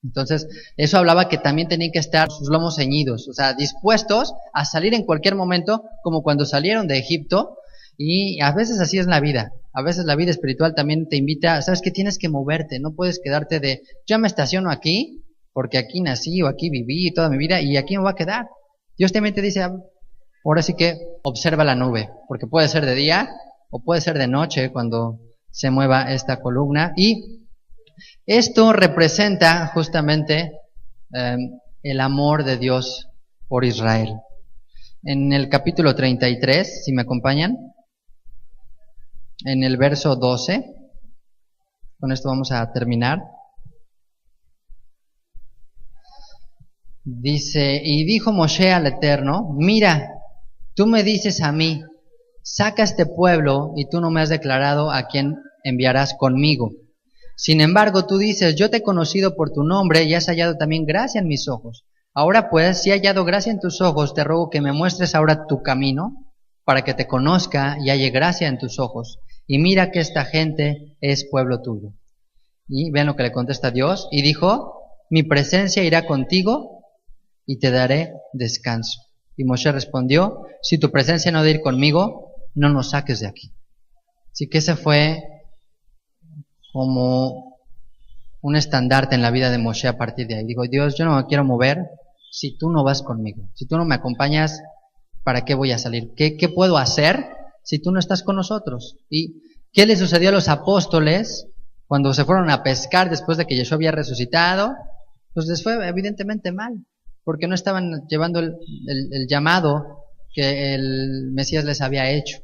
Speaker 1: Entonces, eso hablaba que también tenían que estar sus lomos ceñidos, o sea, dispuestos a salir en cualquier momento, como cuando salieron de Egipto. Y a veces así es la vida. A veces la vida espiritual también te invita, sabes que tienes que moverte, no puedes quedarte de, ya me estaciono aquí porque aquí nací o aquí viví toda mi vida y aquí me voy a quedar. Dios también te dice, ahora sí que observa la nube, porque puede ser de día o puede ser de noche cuando se mueva esta columna. Y esto representa justamente el amor de Dios por Israel. En el capítulo 33, si me acompañan, en el verso 12, con esto vamos a terminar. Dice, y dijo Moshe al Eterno, mira, tú me dices a mí, saca este pueblo y tú no me has declarado a quién enviarás conmigo. Sin embargo, tú dices, yo te he conocido por tu nombre y has hallado también gracia en mis ojos. Ahora pues, si he hallado gracia en tus ojos, te ruego que me muestres ahora tu camino, para que te conozca y halle gracia en tus ojos. Y mira que esta gente es pueblo tuyo. Y vean lo que le contesta Dios. Y dijo, mi presencia irá contigo y te daré descanso. Y Moshe respondió, si tu presencia no ha de ir conmigo, no nos saques de aquí. Así que ese fue como un estandarte en la vida de Moshe a partir de ahí. Dijo, Dios, yo no me quiero mover si tú no vas conmigo. Si tú no me acompañas, ¿para qué voy a salir? ¿Qué puedo hacer si tú no estás con nosotros? ¿Y qué le sucedió a los apóstoles cuando se fueron a pescar después de que Yeshua había resucitado? Pues les fue evidentemente mal, porque no estaban llevando el llamado que el Mesías les había hecho.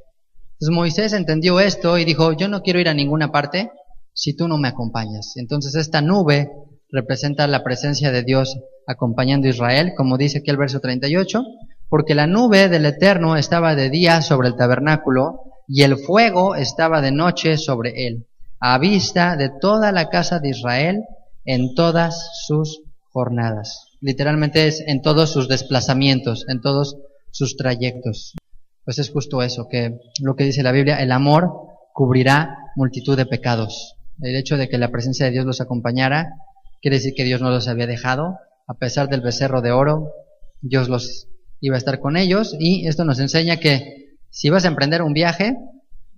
Speaker 1: Entonces Moisés entendió esto y dijo, yo no quiero ir a ninguna parte si tú no me acompañas. Entonces esta nube representa la presencia de Dios acompañando a Israel, como dice aquí el verso 38, porque la nube del Eterno estaba de día sobre el tabernáculo y el fuego estaba de noche sobre él, a vista de toda la casa de Israel en todas sus jornadas. Literalmente es en todos sus desplazamientos, en todos sus trayectos. Pues es justo eso, que lo que dice la Biblia, el amor cubrirá multitud de pecados. El hecho de que la presencia de Dios los acompañara, quiere decir que Dios no los había dejado, a pesar del becerro de oro, Dios los iba a estar con ellos, y esto nos enseña que si vas a emprender un viaje,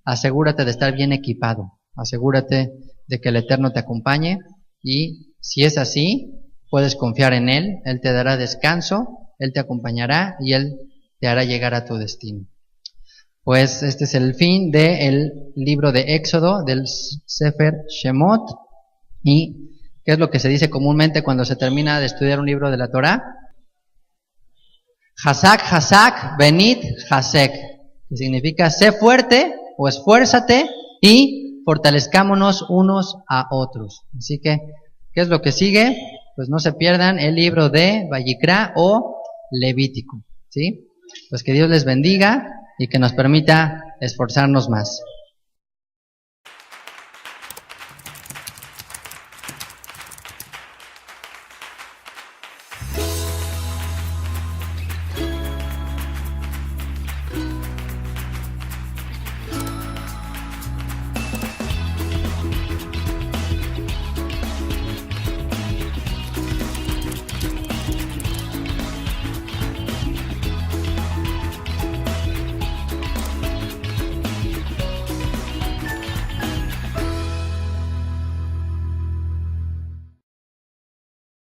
Speaker 1: asegúrate de estar bien equipado, asegúrate de que el Eterno te acompañe, y si es así, puedes confiar en Él, Él te dará descanso, Él te acompañará y Él te hará llegar a tu destino. Pues este es el fin del libro de Éxodo, del Sefer Shemot. ¿Y qué es lo que se dice comúnmente cuando se termina de estudiar un libro de la Torá? Hazak, Hazak, Benit, Hasek, que significa sé fuerte o esfuérzate y fortalezcámonos unos a otros. Así que, ¿qué es lo que sigue? Pues no se pierdan el libro de Vayikra o Levítico, ¿sí? Pues que Dios les bendiga y que nos permita esforzarnos más.